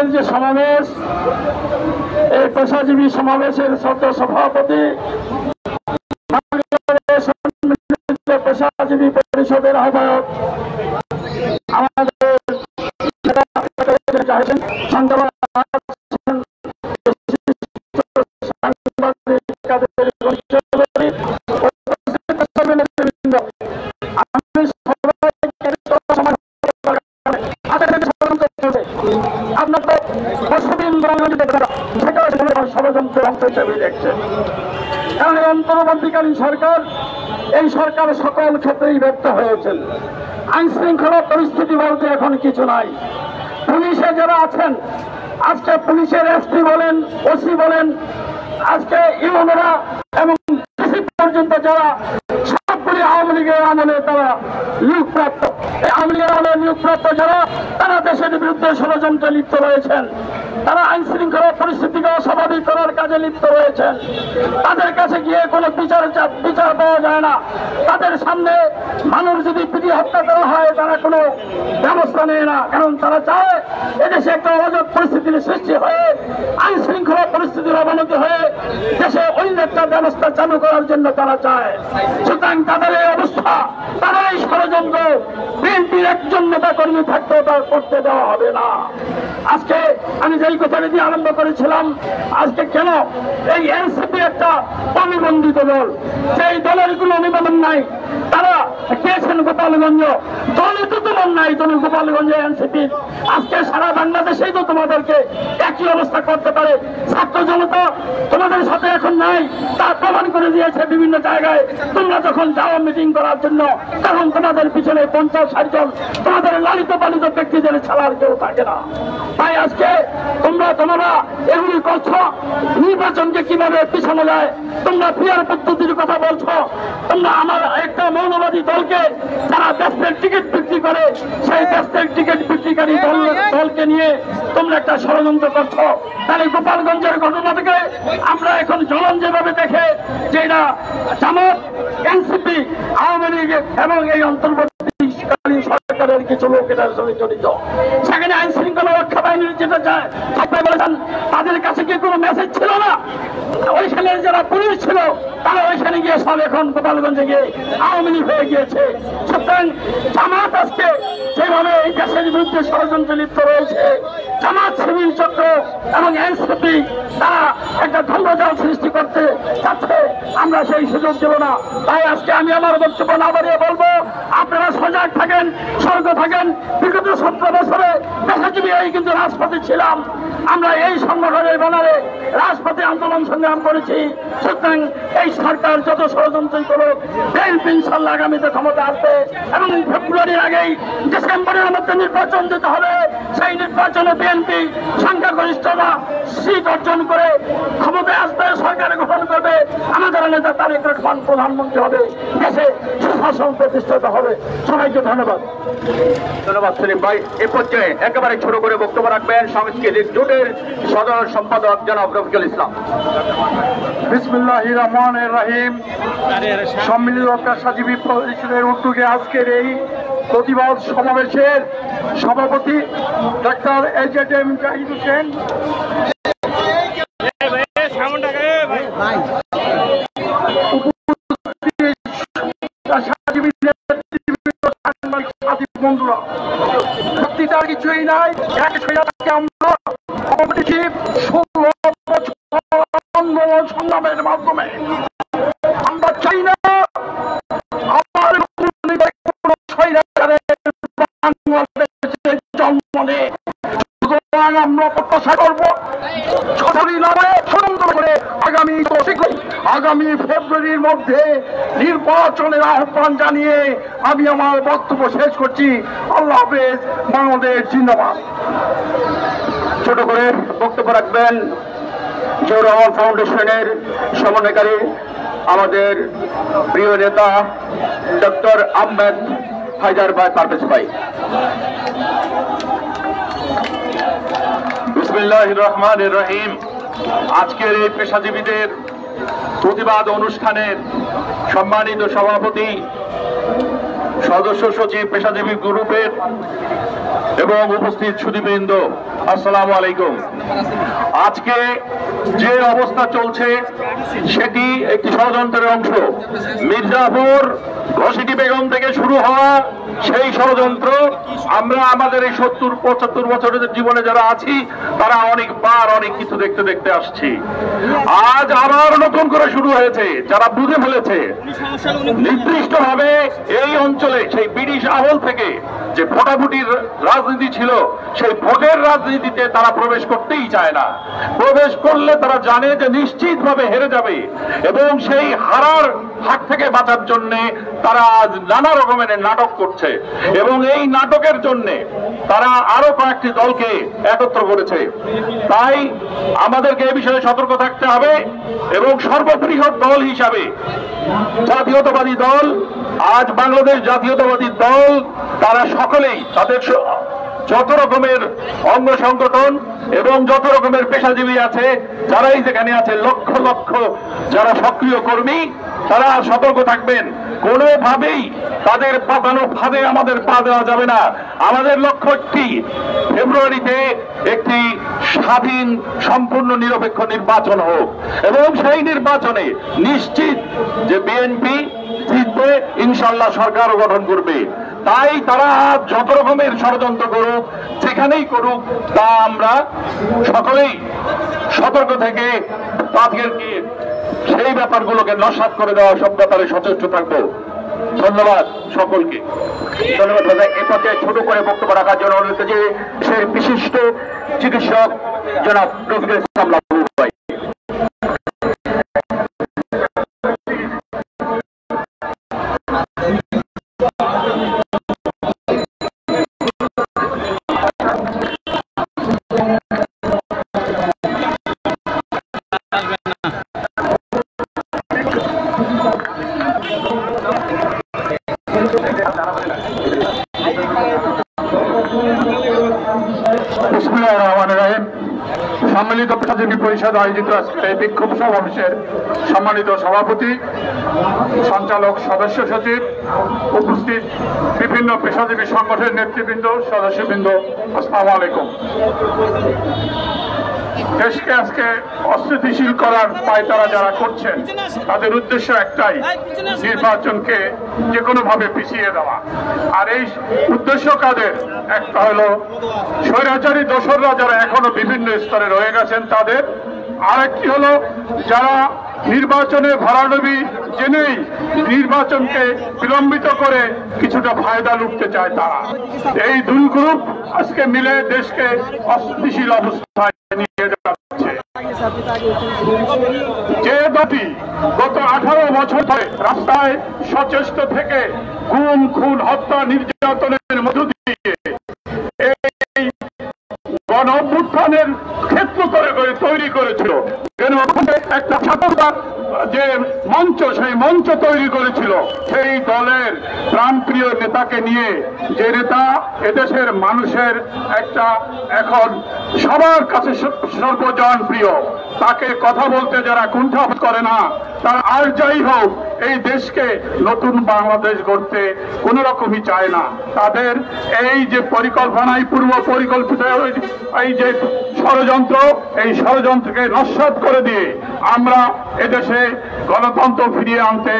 আজকের যে সমাবেশ, এই পেশাজীবী সমাবেশের শ্রদ্ধেয় সভাপতি বাংলাদেশ পেশাজীবী পরিষদের আহ্বায়ক আমাদের ষড়যন্ত্রের অংশ হিসেবে দেখছেন। কারণ এই অন্তর্বর্তীকালীন সরকার, এই সরকার সকল ক্ষেত্রেই ব্যর্থ হয়েছেন। আইন শৃঙ্খলা পরিস্থিতি বলতে এখন কিছু নাই। পুলিশে যারা আছেন, আজকে পুলিশের এসপি বলেন, ওসি বলেন, আজকে ইউনোরা এবং পর্যন্ত যারা সবগুলি আওয়ামী লীগের আমলে তারা নিয়োগপ্রাপ্ত, এই আওয়ামী লীগের আমলে নিয়োগপ্রাপ্ত যারা, তারা দেশের বিরুদ্ধে ষড়যন্ত্রে লিপ্ত রয়েছেন, তারা আইন শৃঙ্খলা পরিস্থিতিকে অস্বাভাবিক করার কাজে লিপ্ত রয়েছেন। তাদের কাছে গিয়ে কোনো বিচার পাওয়া যায় না। তাদের সামনে মানুষ যদি পিটিয়ে হত্যা করা হয়, তারা কোনো ব্যবস্থা নেয় না। কারণ তারা চায় এদেশে একটা অরাজক পরিস্থিতির সৃষ্টি হয়ে, আইন শৃঙ্খলা পরিস্থিতির অবনতি হয়ে দেশে অন্য একটা ব্যবস্থা চালু করার জন্য তারা চায়। সুতরাং তাদের এই অবস্থা, তাদের এই ষড়যন্ত্র বিএনপির একজন নেতা কর্মী থাকতেও তা করতে দেওয়া হবে না। আজকে আমি যেই কথাটি দিয়ে আরম্ভ করেছিলাম, আজকে কেন এই এনসিপি একটা অনিবন্ধিত দল, সেই দলের কোনো নিবন্ধন নাই, তারা গিয়েছেন গোপালগঞ্জ, দলে তো তোমার নাই, তুমি গোপালগঞ্জে এনসিপি। আজকে সারা বাংলাদেশেই তো তোমাদেরকে একই অবস্থা করতে পারে। ছাত্র জনতা তোমাদের সাথে এখন নাই, তা প্রমাণ করে দিয়েছে বিভিন্ন জায়গায়। তোমরা যখন যাও মিটিং করার জন্য, তখন তোমাদের পিছনে 50-60 জন তোমাদের লালিত পালিত ব্যক্তিদের ছাড়ার কেউ থাকে না। তাই আজকে তোমরা এগুলি করছো, নির্বাচনকে কিভাবে পিছানো যায়, তোমরা ফিয়ার পদ্ধতির কথা বলছো। তোমরা আমার একটা মৌলবাদী দলকে যারা দেশের টিকিট বিক্রি করে, সেই দেশের টিকিট বিক্রিকারী দলকে নিয়ে তোমরা একটা ষড়যন্ত্র করছো। তাহলে গোপালগঞ্জের ঘটনা থেকে আমরা এখন জ্বলন যেভাবে দেখে যে এটা জামাত, এনসিপি, আওয়ামী লীগ এবং এই অন্তর্বর্তীকালীন সরকারের কিছু লোক এটার সঙ্গে জড়িত। সেখানে আইন শৃঙ্খলা রক্ষা বাহিনীর যেটা যায়, সবাই বলেছেন তাদের কাছে কি কোনো মেসেজ ছিল না? ওইখানে যারা পুলিশ ছিল তারা ওইখানে গিয়ে সব এখন গোপালগঞ্জে গিয়ে আওয়ামী লীগ হয়ে গিয়েছে। সুতরাং জামাত আজকে যেভাবে এই দেশের বিরুদ্ধে ষড়যন্ত্রে লিপ্ত রয়েছে, জামাত শিবির চক্র এবং এনসিপি তারা একটা ধর্মজাল সৃষ্টি করতে চাচ্ছে, আমরা সেই সুযোগ দেব না। তাই আজকে আমি আমার বক্তব্য না বাড়িয়ে বলবো, আপনারা সজাগ থাকেন, সতর্ক থাকেন। বিগত 17 বছরে পেশাজীবী এই কিন্তু রাজপথে ছিলাম, আমরা এই সংগঠনের ব্যানারে রাজপথে আন্দোলন সংগ্রাম করেছি। সুতরাং এই সরকার যত ষড়যন্ত্রই করুক, বিএনপি ইনশাল্লাহ আগামীতে ক্ষমতা আসবে এবং ফেব্রুয়ারির আগেই ডিসেম্বরের মধ্যে নির্বাচন দিতে হবে। সেই নির্বাচনে বিএনপি সংখ্যাগরিষ্ঠতা সিট অর্জন করে ক্ষমতায় আসবে, সরকার গঠন করবে, আমাদের নেতা তারেক রহমান প্রধানমন্ত্রী হবে, দেশে সুশাসন প্রতিষ্ঠিত হবে। সবাইকে ধন্যবাদ। ধন্যবাদ সেলিম ভাই। এ পর্যায়ে একেবারে ছোট করে বক্তব্য রাখবেন সাংস্কৃতিক জোটের সাধারণ সম্পাদক জনাব রফিকুল ইসলাম। বিসমিল্লাহির রহমানির রহিম। সম্মিলিত পেশাজীবী পরিষদের উদ্যোগে আজকের এই প্রতিবাদ সমাবেশের সভাপতি ডাক্তার এজেডএম জাহিদ হোসেন, বন্ধুরা, বক্তৃতার কিছুই নাই। আমরা কম্পিটিটিভ 16 বছর আন্দোলন সংগ্রামের মাধ্যমে আমরা চাই না আমার জন্ম নেই। সুতরাং আমরা প্রত্যাশা করবো আগামী ফেব্রুয়ারির মধ্যে নির্বাচনের আহ্বান জানিয়ে আমি আমার বক্তব্য শেষ করছি। আল্লাহ হাফেজ। বাংলাদেশ জিন্দাবাদ। ছোট করে বক্তব্য রাখবেন জিয়াউর রহমান ফাউন্ডেশনের সমন্বয়কারী আমাদের প্রিয় নেতা ডক্টর আহমেদ হায়দার ভাই পারভেজ ভাই। বিসমিল্লাহির রহমানির রহিম। আজকের এই পেশাজীবীদের প্রতিবাদ অনুষ্ঠানের সম্মানিত সভাপতি, সদস্য সচিব, পেশাজীবী গ্রুপের এবং উপস্থিত সুধীবৃন্দ, আসসালামু আলাইকুম। আজকে যে অবস্থা চলছে সেটি একটি ষড়যন্ত্রের অংশ। মির্জাপুর ঘসিটি বেগম থেকে শুরু হওয়া সেই ষড়যন্ত্র আমরা আমাদের এই 70-75 বছরের জীবনে যারা আছি তারা অনেকবার অনেক কিছু দেখতে দেখতে আসছি। আজ আবার নতুন করে শুরু হয়েছে। যারা বুঝে ফেলেছে নির্দিষ্টভাবে এই অঞ্চলে সেই ব্রিটিশ আমল থেকে যে ভোটাভুটির রাজনীতি ছিল, সেই ভোটের রাজনীতিতে তারা প্রবেশ করতেই চায় না। প্রবেশ করলে তারা জানে যে নিশ্চিতভাবে হেরে যাবে, এবং সেই হারার হাত থেকে বাঁচার জন্য তারা আজ নানা রকমের নাটক করছে, এবং এই নাটকের জন্য তারা আরো কয়েকটি দলকে একত্র করেছে। তাই আমাদেরকে এই বিষয়ে সতর্ক থাকতে হবে, এবং সর্ববৃহৎ দল হিসাবে জাতীয়তাবাদী দল, আজ বাংলাদেশ জাতীয়তাবাদী দল, তারা সকলেই তাদের যত রকমের অঙ্গ সংগঠন এবং যত রকমের পেশাজীবী আছে, যারাই যেখানে আছে, লক্ষ লক্ষ যারা সক্রিয় কর্মী, তারা সতর্ক থাকবেন। কোনোভাবেই তাদের পাতানো ফাঁদে আমাদের পা দেওয়া যাবে না। আমাদের লক্ষ্য একটি, ফেব্রুয়ারিতে একটি স্বাধীন সম্পূর্ণ নিরপেক্ষ নির্বাচন হোক, এবং সেই নির্বাচনে নিশ্চিত যে বিএনপি জিতবে, ইনশাল্লাহ সরকারও গঠন করবে। তাই তারা যত রকমের ষড়যন্ত্র করুক, যেখানেই করুক, তা আমরা সকলেই সতর্ক থেকে তাদেরকে সেই ব্যাপারগুলোকে নস্যাৎ করে দেওয়া সব ব্যাপারে সচেষ্ট থাকবো। ধন্যবাদ সকলকে। ধন্যবাদ দাদা। এ পর্যায়ে ছোট করে বক্তব্য রাখার জন্য অনুরোধ যে দেশের বিশিষ্ট চিকিৎসক জনাব রফিকুল ইসলাম লাবু ভাই। সম্মিলিত পেশাজীবী পরিষদ আয়োজিত আজকের এই বিক্ষোভ সমাবেশের সম্মানিত সভাপতি, সঞ্চালক, সদস্য সচিব, উপস্থিত বিভিন্ন পেশাজীবী সংগঠনের নেতৃবৃন্দ, সদস্যবৃন্দ, আসসালামু আলাইকুম। দেশকে আজকে অস্থিতিশীল করার পায়তারা যারা করছেন, তাদের উদ্দেশ্য একটাই, নির্বাচনকে যে কোনো ভাবে পিছিয়ে দেওয়া। আর এই উদ্দেশ্য কাদের? একটা হলো স্বৈরাচারী দোসররা যারা এখনো বিভিন্ন স্তরে রয়ে গেছেন তাদের, আরেকটি হলো যারা নির্বাচনে ভরাডুবি জেনেই নির্বাচনকে বিলম্বিত করে কিছুটা ফায়দা লুটতে চায় তারা। এই দুই গ্রুপ আজকে মিলে দেশকে অস্থিতিশীল অবস্থায় নিয়ে যাচ্ছে। যে দলটি গত 18 বছর ধরে রাস্তায় সচেষ্ট থেকে গুম, খুন, হত্যা, নির্যাতনের মধ্য দিয়ে এই গণ অভ্যুত্থানের ক্ষেত্র করে তৈরি করেছিল, একটা স্বাধীনতার যে মঞ্চ, সেই মঞ্চ তৈরি করেছিল, সেই দলের প্রাণপ্রিয় নেতাকে নিয়ে, যে নেতা এদেশের মানুষের একটা এখন সবার কাছে সর্বজনপ্রিয়, তাকে কথা বলতে যারা কুণ্ঠাবোধ করে না, তারা আর যাই হোক এই দেশকে নতুন বাংলাদেশ গড়তে কোন রকমই চায় না। তাদের এই যে পরিকল্পনায় পূর্ব পরিকল্পিত এই যে ষড়যন্ত্র, এই ষড়যন্ত্রকে নস্যাৎ করে দিয়ে আমরা এদেশে গণতন্ত্র ফিরিয়ে আনতে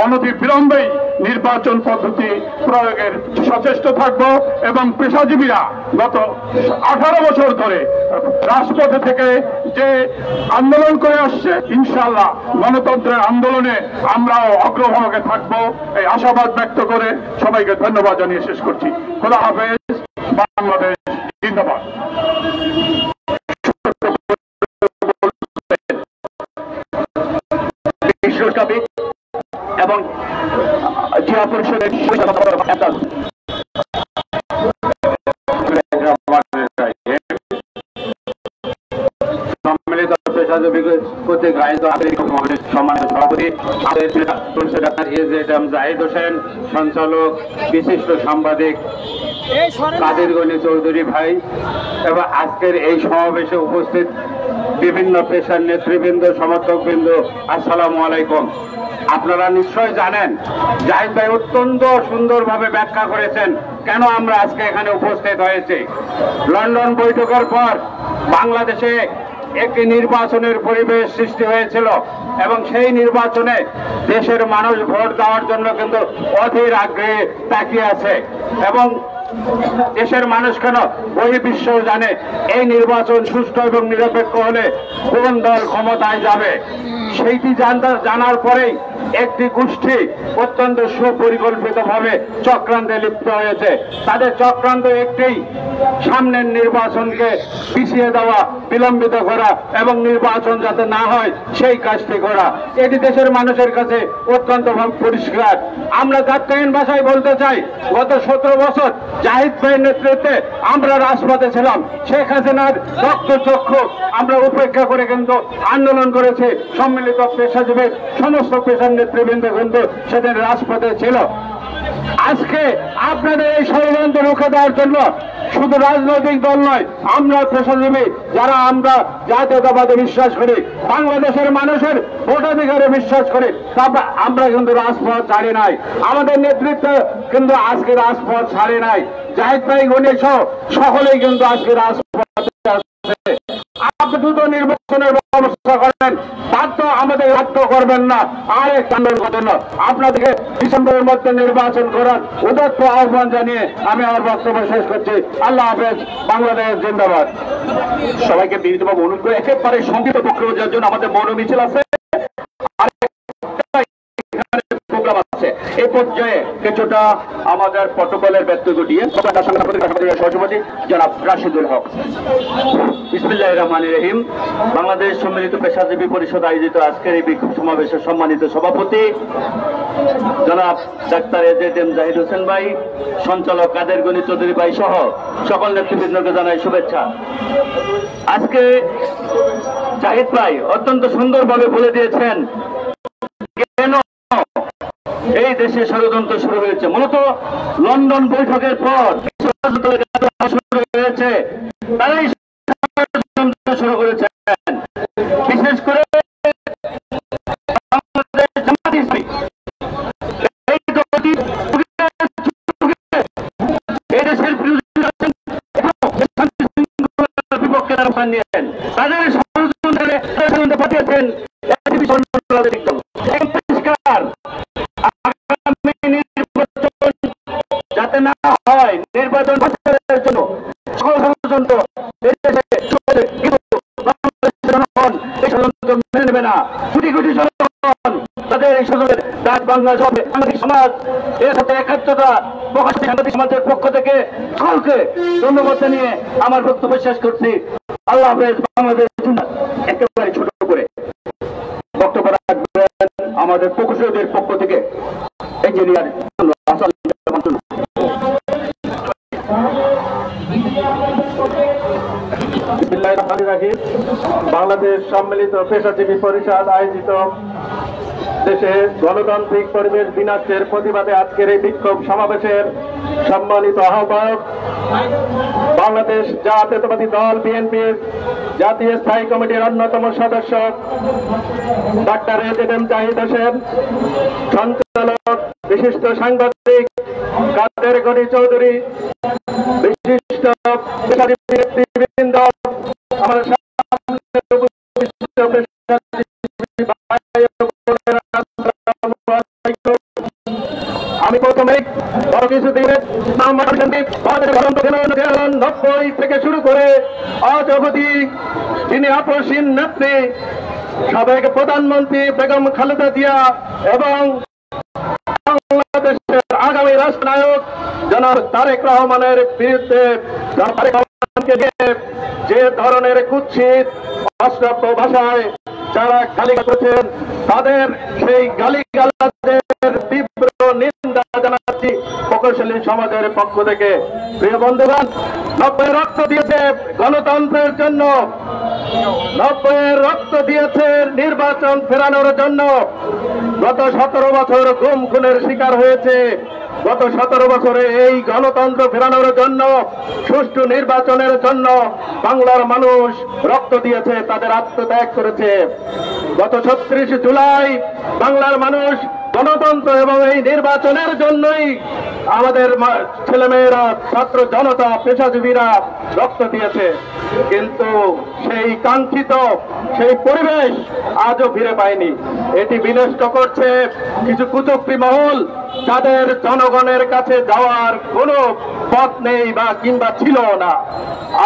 অনতি বিলম্বেই নির্বাচন পদ্ধতি প্রয়োগের সচেষ্ট থাকব, এবং পেশাজীবীরা গত 18 বছর ধরে রাজপথে থেকে যে আন্দোলন করে আসছে, ইনশাআল্লাহ গণতন্ত্রের আন্দোলনে আমরাও অগ্রভাগে থাকবো, এই আশাবাদ ব্যক্ত করে সবাইকে ধন্যবাদ জানিয়ে শেষ করছি। খোদা হাফেজ। বাংলাদেশ জিন্দাবাদ। বিশ্বকাপিক এবং জেলা পরিষদের কর্তৃক আয়োজিত সম্মানিত সভাপতি জাহিদ হোসেন, সঞ্চালক, বিশিষ্ট সাংবাদিক কাদের গনি চৌধুরী ভাই, এবং আজকের এই সমাবেশে উপস্থিত বিভিন্ন পেশার নেতৃবৃন্দ, সমর্থকবৃন্দ, আসসালামু আলাইকুম। আপনারা নিশ্চয় জানেন, জাহিদ ভাই অত্যন্ত সুন্দরভাবে ব্যাখ্যা করেছেন কেন আমরা আজকে এখানে উপস্থিত হয়েছি। লন্ডন বৈঠকের পর বাংলাদেশে একটি নির্বাচনের পরিবেশ সৃষ্টি হয়েছিল এবং সেই নির্বাচনে দেশের মানুষ ভোট দেওয়ার জন্য কিন্তু অধীর আগ্রহে তাকিয়ে আছে এবং দেশের মানুষ কেন বহির্বিশ্ব জানে এই নির্বাচন সুষ্ঠু এবং নিরপেক্ষ হলে কোন দল ক্ষমতায় যাবে। সেইটি জানার পরেই একটি গোষ্ঠী অত্যন্ত সুপরিকল্পিতভাবে চক্রান্তে লিপ্ত হয়েছে। তাদের চক্রান্ত একটি, সামনের নির্বাচনকে পিছিয়ে দেওয়া, বিলম্বিত করা এবং নির্বাচন যাতে না হয় সেই কাজটি করা। এটি দেশের মানুষের কাছে অত্যন্ত পরিষ্কার। আমরা তাৎকালীন ভাষায় বলতে চাই, গত 17 বছর জাহিদ ভাইয়ের নেতৃত্বে আমরা রাজপথে ছিলাম। শেখ হাসিনার রক্তচক্ষু আমরা উপেক্ষা করে কিন্তু আন্দোলন করেছে। সম্মিলিত পেশাজীবীর সমস্ত পেশার নেতৃবৃন্দ কিন্তু সেদিন রাজপথে ছিল। আজকে আপনাদের এই ষড়যন্ত্র রুখে দেওয়ার জন্য শুধু রাজনৈতিক দল নয়, আমরা পেশাজীবী যারা আমরা জাতীয়তাবাদে বিশ্বাস করি, বাংলাদেশের মানুষের ভোটাধিকারে বিশ্বাস করি, আমরা কিন্তু রাজপথ ছাড়ি নাই। আমাদের নেতৃত্ব কিন্তু আজকে রাজপথ ছাড়ি নাই। জাহিদ ভাই গণেশ সকলেই কিন্তু আজকে রাজপথে আছে। আপনি দ্রুত নির্বাচনের ব্যবস্থা করেন, তার তো আমাদের রক্ত করবেন না। আরেক আন্দোলন করেন না, আপনাদেরকে ডিসেম্বরের মধ্যে নির্বাচন করার উদাত্ত আহ্বান জানিয়ে আমি আমার বক্তব্য শেষ করছি। আল্লাহ হাফেজ, বাংলাদেশ জিন্দাবাদ। সবাইকে বিনীতভাবে অনুরোধ করে একেবারে সংক্ষিপ্ত বক্তব্য দেওয়ার জন্য আমাদের মৌন মিছিল আছে, প্রোগ্রাম আছে। এই পর্যায়ে কিছুটা আমাদের প্রটোকলের ব্যর্থ ঘটিয়ে সহসভাপতি জনাব রাশিদুল হক। বিসমিল্লাহির রহমানির রহিম। বাংলাদেশ সম্মিলিত পেশাজীবী পরিষদ আয়োজিত আজকের এই বিক্ষোভ সমাবেশের সম্মানিত সভাপতি জনাব ডাক্তার এজেড জাহিদ হোসেন ভাই, সঞ্চালক কাদের গনি চৌধুরী ভাই সহ সকল নেতৃবৃন্দকে জানাই শুভেচ্ছা। আজকে জাহিদ ভাই অত্যন্ত সুন্দরভাবে বলে দিয়েছেন কেন এই দেশে ষড়যন্ত্র শুরু হয়েছে। মূলত লন্ডন বৈঠকের পর শুরু হয়েছে, তারাই ষড়যন্ত্র শুরু করেছেন। বিশেষ করে এই দেশের বিপক্ষে নিয়েছেন, তাদের ষড়যন্ত্রে পাঠিয়েছেন যাতে না হয় নির্বাচন বাঁচানোর জন্য সকল ষড়যন্ত্র মেনে নেবে না। কোটি কোটি জনগণ তাদের এই ষড়যন্ত্রের ডাক বাংলা সাংবাদিক সমাজ এর সাথে একাত্মতা প্রকাশ সাংবাদিক সমাজের পক্ষ থেকে সকলকে ধন্যবাদ জানিয়ে আমার বক্তব্য শেষ করছি। আল্লাহ হাফেজ, বাংলাদেশ জিন্দাবাদ। একেবারে ছোট করে বক্তব্য রাখবেন আমাদের প্রকৌশলীদের পক্ষ থেকে ইঞ্জিনিয়ার বাংলাদেশ সম্মিলিত পেশাজীবী পরিষদ আয়োজিত দেশে গণতান্ত্রিক পরিবেশ বিনাশের প্রতিবাদে আজকের এই বিক্ষোভ সমাবেশের সম্মানিত আহ্বায়ক, বাংলাদেশ জাতীয়তাবাদী দল বিএনপির জাতীয় স্থায়ী কমিটির অন্যতম সদস্য ডাক্তার এজেড জাহিদ হোসেন, সঞ্চালক বিশিষ্ট সাংবাদিক কাদের গনি চৌধুরী, বিশিষ্ট পেশাজীবী নেতৃবৃন্দ, আমাদের আমি প্রথমে কিছুদিনের 90 থেকে শুরু করে আজ অবধি তিনি আপসহীন নেত্রী সাবেক প্রধানমন্ত্রী বেগম খালেদা জিয়া এবং বাংলাদেশের আগামী রাষ্ট্রনায়ক জনাব তারেক রহমানের বিরুদ্ধে যে ধরনের কুৎসিত অশ্রাব্য ভাষায় যারা গালিগালাজ করেছেন, তাদের সেই গালিগালাজের তীব্র নিন্দা জানাচ্ছি প্রকৌশলী সমাজের পক্ষ থেকে। প্রিয় বন্ধুগণ, 90 রক্ত দিয়েছে গণতন্ত্রের জন্য, 90 রক্ত দিয়েছে নির্বাচন ফেরানোর জন্য। গত 17 বছর গুম খুনের শিকার হয়েছে। গত 17 বছরে এই গণতন্ত্র ফেরানোর জন্য, সুষ্ঠু নির্বাচনের জন্য বাংলার মানুষ রক্ত দিয়েছে, তাদের আত্মত্যাগ করেছে। গত 36 জুলাই বাংলার মানুষ গণতন্ত্র এবং এই নির্বাচনের জন্যই আমাদের ছেলেমেয়েরা, ছাত্র জনতা, পেশাজীবীরা রক্ত দিয়েছে, কিন্তু সেই কাঙ্ক্ষিত সেই পরিবেশ আজও ফিরে পায়নি। এটি বিনষ্ট করছে কিছু কুচক্রী মহল, যাদের জনগণের কাছে যাওয়ার কোনো পথ নেই বা কিংবা ছিল না।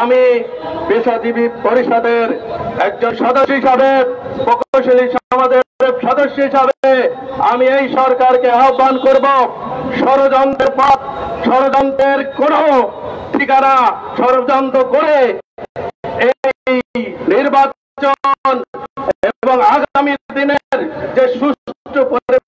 আমি পেশাজীবী পরিষদের একজন সদস্য হিসাবে, প্রকৌশলী সমাজের সদস্য হিসাবে আমি এই সরকারকে আহ্বান করব, ষড়যন্ত্রের পথ, ষড়যন্ত্রের কোন ঠিকানা ষড়যন্ত্র করে এই নির্বাচন এবং আগামী দিনের যে সুষ্ঠু পরিবেশ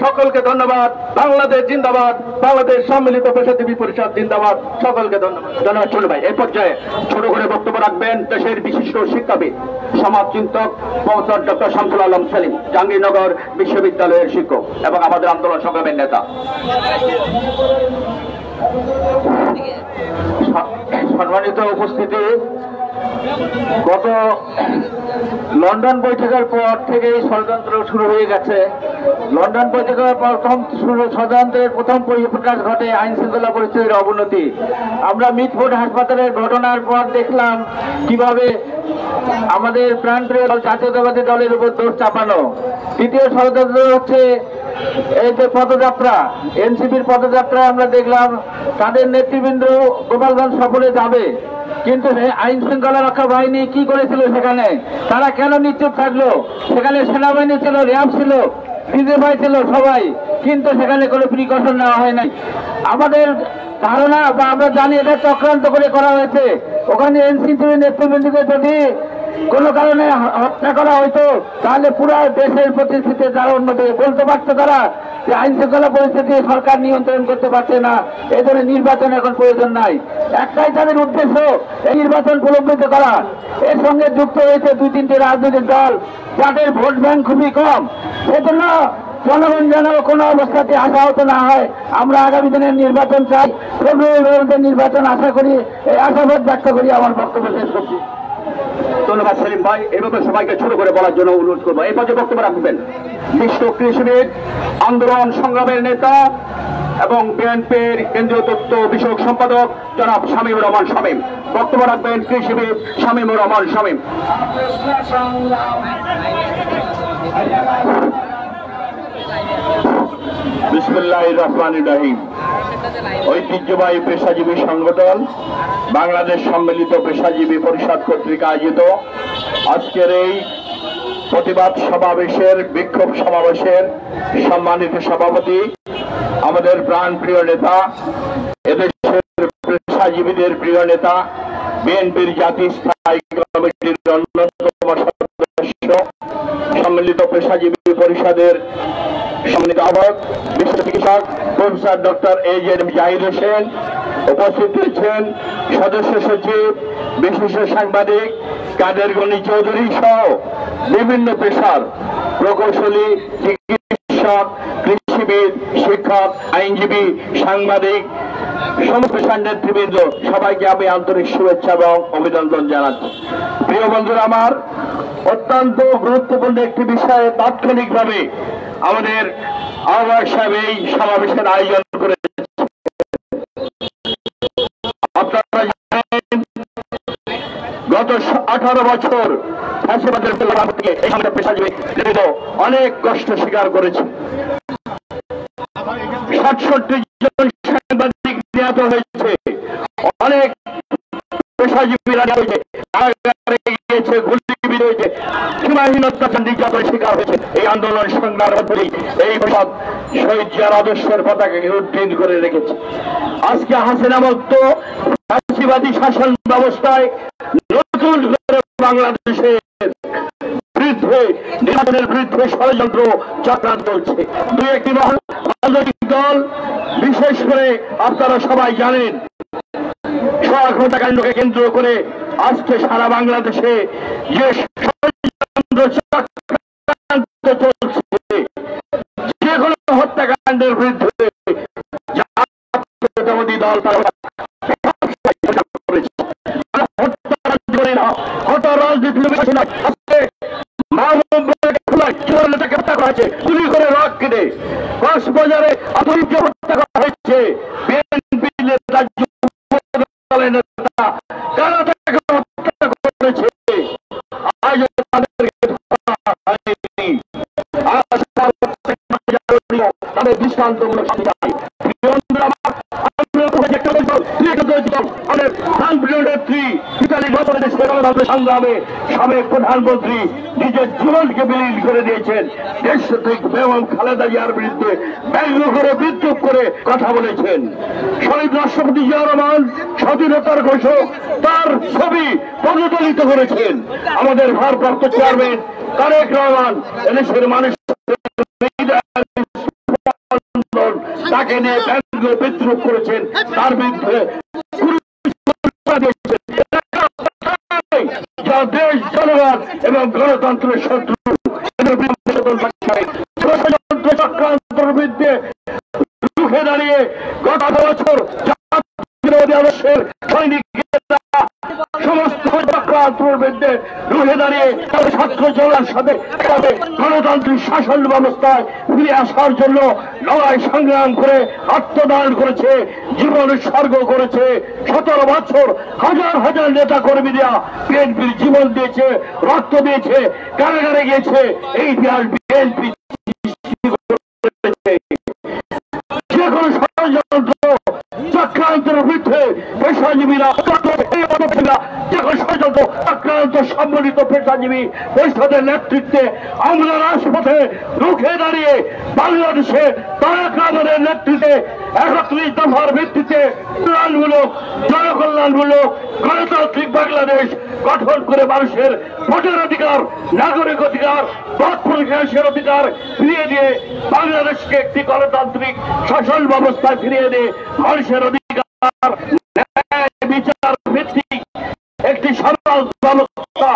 সকলকে ধন্যবাদ। বাংলাদেশ জিন্দাবাদ, বাংলাদেশ সম্মিলিত পেশাজীবী পরিষদ জিন্দাবাদ। সকলকে ধন্যবাদ। ধন্যবাদ ছোট ভাই। এই পর্যায়ে ছোট করে বক্তব্য রাখবেন দেশের বিশিষ্ট শিক্ষাবিদ, সমাজচিন্তক প্রফেসর ডক্টর শামসুল আলম সেলিম, জাহাঙ্গীরনগর বিশ্ববিদ্যালয়ের শিক্ষক এবং আমাদের আন্দোলন সংগ্রামের নেতা। সম্মানিত উপস্থিতি, গত লন্ডন বৈঠকের পর থেকেই ষড়যন্ত্র শুরু হয়ে গেছে। লন্ডন বৈঠকের প্রথম ষড়যন্ত্রের প্রথম পরিপ্রকাশ ঘটে আইন শৃঙ্খলা পরিস্থিতির অবনতি। আমরা মিটফোর্ড হাসপাতালের ঘটনার পর দেখলাম কিভাবে আমাদের প্রাণপ্রিয় জাতীয়তাবাদী দলের উপর দোষ চাপানো। দ্বিতীয় ষড়যন্ত্র হচ্ছে এই যে পদযাত্রা, এনসিপির পদযাত্রা আমরা দেখলাম তাদের নেতৃবৃন্দ গোপালগঞ্জ সফরে যাবে, কিন্তু আইন শৃঙ্খলা রক্ষা বাহিনী কি করেছিল সেখানে? তারা কেন নিশ্চুপ থাকলো? সেখানে সেনাবাহিনী ছিল, র্যাব ছিল, ডিজিএফআই ছিল, সবাই, কিন্তু সেখানে কোনো প্রিকশন নেওয়া হয় নাই। আমাদের ধারণা বা আমরা জানি এটা চক্রান্ত করে করা হয়েছে। ওখানে এনসিপির নেতৃবৃন্দকে যদি কোনো কারণে হত্যা করা হইতো তাহলে পুরো দেশের পরিস্থিতি যারা অন্যদিকে বলতে পারতো তারা যে আইন শৃঙ্খলা পরিস্থিতি সরকার নিয়ন্ত্রণ করতে পারছে না, এই ধরনের নির্বাচন এখন প্রয়োজন নাই। একটাই তাদের উদ্দেশ্য, এই নির্বাচন প্রলম্বিত করা। এর সঙ্গে যুক্ত হয়েছে 2-3টি রাজনৈতিক দল যাদের ভোট ব্যাংক খুবই কম। সেজন্য জনগণ যেন কোনো অবস্থাতে আশাহত না হয়। আমরা আগামী দিনের নির্বাচন চাই, ফেব্রুয়ারির নির্বাচন আশা করি, এই আশাবাদ ব্যক্ত করি আমার বক্তব্য শেষ করছি। ধন্যবাদ সেলিম ভাই। এভাবে সবাইকে ছোট করে বলার জন্য অনুরোধ করবো। এই পর্যায়ে বক্তব্য রাখবেন বিশ্ব কৃষিবিদ, আন্দোলন সংগ্রামের নেতা এবং বিএনপির কেন্দ্রীয় তথ্য বিষয়ক সম্পাদক জনাব শামীমুর রহমান শামীম। বক্তব্য রাখবেন কৃষিবিদ শামীমুর রহমান শামীম। বিসমিল্লাহির রহমানির রহিম। ঐতিহ্যবাহী পেশাজীবী সংগঠন বাংলাদেশ সম্মিলিত পেশাজীবী পরিষদ কর্তৃক আয়োজিত আজকের এই প্রতিবাদ সমাবেশের, বিক্ষোভ সমাবেশের সম্মানিত সভাপতি, আমাদের প্রাণ প্রিয় নেতা, এদেশের পেশাজীবীদের প্রিয় নেতা, বিএনপির জাতীয় স্থায়ী কমিটির অন্যতম সদস্য, সম্মিলিত পেশাজীবী পরিষদের সম্মানিত আহ্বায়ক, বিশিষ্ট চিকিৎসক professor doctor A Z Zahid Hossain, উপস্থিত রয়েছেন সদস্য সচিব, বিশিষ্ট সাংবাদিক কাদের গনি চৌধুরী সহ বিভিন্ন পেশার প্রকৌশলী, চিকিৎসক, কৃষিবিদ, শিক্ষক, আইনজীবী, সাংবাদিক, সমস্ত পেশার নেতৃবৃন্দ, সবাইকে আমি আন্তরিক শুভেচ্ছা এবং অভিনন্দন জানাচ্ছি। প্রিয় বন্ধুরা আমার, অত্যন্ত গুরুত্বপূর্ণ একটি বিষয়ে তাৎক্ষণিকভাবে আমাদের আহ্বায়ক সাহেব এই সমাবেশের আয়োজন করেছে। আপনারা জানেন গত 18 বছর ফ্যাসিবাদের থেকে এই সমাজের পেশাজীবী অনেক কষ্ট স্বীকার করেছে। 67 জন সাংবাদিক নিহত হয়েছে, অনেক পেশাজীবীরা হয়েছে, গিয়েছে, গুলিবিদ্ধ হয়েছে, সীমাহীন অত্যাচার নির্যাতনের শিকার হয়েছে। এই আন্দোলন সংগ্রামের মধ্যে এই পরিষদ শহীদ জিয়ার আদর্শের পতাকাকে উড্ডীন করে রেখেছে। আজকে হাসিনা মুক্ত ফ্যাসিবাদী শাসন ব্যবস্থায় নতুন করে বাংলাদেশের বিরুদ্ধে, নির্বাচনের বিরুদ্ধে ষড়যন্ত্র চক্রান্ত চলছে। দুই একটি রাজনৈতিক দল, বিশেষ করে আপনারা সবাই জানেন, হত্যাকাণ্ডকে কেন্দ্র করে আজকে সারা বাংলাদেশে যে ষড়যন্ত্র চক্রান্ত চলছে, যে কোনো হত্যাকাণ্ডের বিরুদ্ধে রাজনীতি গুলি করে রক কিনে কক্সবাজারে অতিরিক্ত হত্যা করা হয়েছে বিএনপি নেতা কারা তাকে হত্যা করেছে আজ তাদেরকে তাদের দৃষ্টান্তমূলক সংগ্রামে সাবেক প্রধানমন্ত্রী নিজের জীবনকে বিলীন করে দিয়েছেন। দেশ থেকে বেগম খালেদা জিয়ার বিরুদ্ধে ব্যঙ্গ করে বিদ্রুপ করে কথা বলেছেন। শহীদ রাষ্ট্রপতি জিয়া রহমান স্বাধীনতার ঘোষক তার ছবি প্রজ্বলিত করেছেন। আমাদের ভারপ্রাপ্ত চেয়ারম্যান তারেক রহমান এদেশের মানুষ তাকে নিয়ে ব্যঙ্গ বিদ্রুপ করেছেন, তার বিরুদ্ধে যা দেশ জনগণ এবং গণতন্ত্রের শত্রু চক্রান্তের বিরুদ্ধে রুখে দাঁড়িয়ে গত বছর আদর্শের সৈনিকেরা সমস্ত চক্রান্তের বিরুদ্ধে রুখে দাঁড়িয়ে ছাত্র জনতার সাথে গণতান্ত্রিক শাসন ব্যবস্থায় ফিরে আসার জন্য লড়াই সংগ্রাম করে আত্মদান করেছে, জীবন উৎসর্গ করেছে। 17 বছর হাজার হাজার নেতা কর্মীরা বিএনপির জীবন দিয়েছে, রক্ত দিয়েছে, কারাগারে গিয়েছে। এই ইতিহাস বিএনপি যে কোনো ষড়যন্ত্র চক্রান্তের বিরুদ্ধে পেশাজীবীরা যে কোনো ষড়যন্ত্র চক্রান্ত সম্মিলিত পেশাজীবী পরিষদের নেতৃত্বে আমরা রাজপথে রুখে দাঁড়িয়ে বাংলাদেশে তারেক রহমানের নেতৃত্বে 31 দফার ভিত্তিতে কল্যাণমূলক জনকল্যাণমূলক গণতান্ত্রিক বাংলাদেশ গঠন করে মানুষের ভোটের অধিকার, নাগরিক অধিকার, মত প্রকাশের অধিকার ফিরিয়ে দিয়ে বাংলাদেশকে একটি গণতান্ত্রিক শাসন ব্যবস্থায় ফিরিয়ে দিয়ে মানুষের অধিকার বিচার ভিত্তিক একটি সমাজ ব্যবস্থা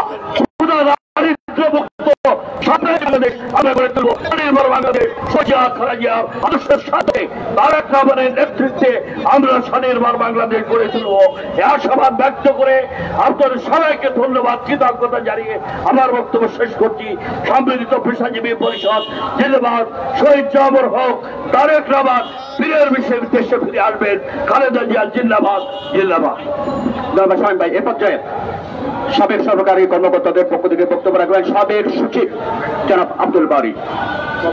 আমরা গড়ে তুলব স্বনির্ভর বাংলাদেশ। আদর্শের সাথে তারেক রহমানের নেতৃত্বে আমরা স্বনির্ভর বাংলাদেশ গড়ে তুলব। এই আশাবাদ ব্যক্ত করে আপনাদের সবাইকে ধন্যবাদ, কৃতজ্ঞতা জানিয়ে আমার বক্তব্য শেষ করছি। সম্মিলিত পেশাজীবী পরিষদ জিন্দাবাদ। শহীদ জামর হক, তারেক রহমান পীরের বিষয়ে দেশে ফিরে আসবেন। খালেদা জিয়া জিন্দাবাদ জিন্দাবাদ। শামীম ভাই, এ পর্যায়ে সাবেক সরকারি কর্মকর্তাদের পক্ষ থেকে বক্তব্য রাখবেন সাবেক সচিব জনাব আব্দুল বারী।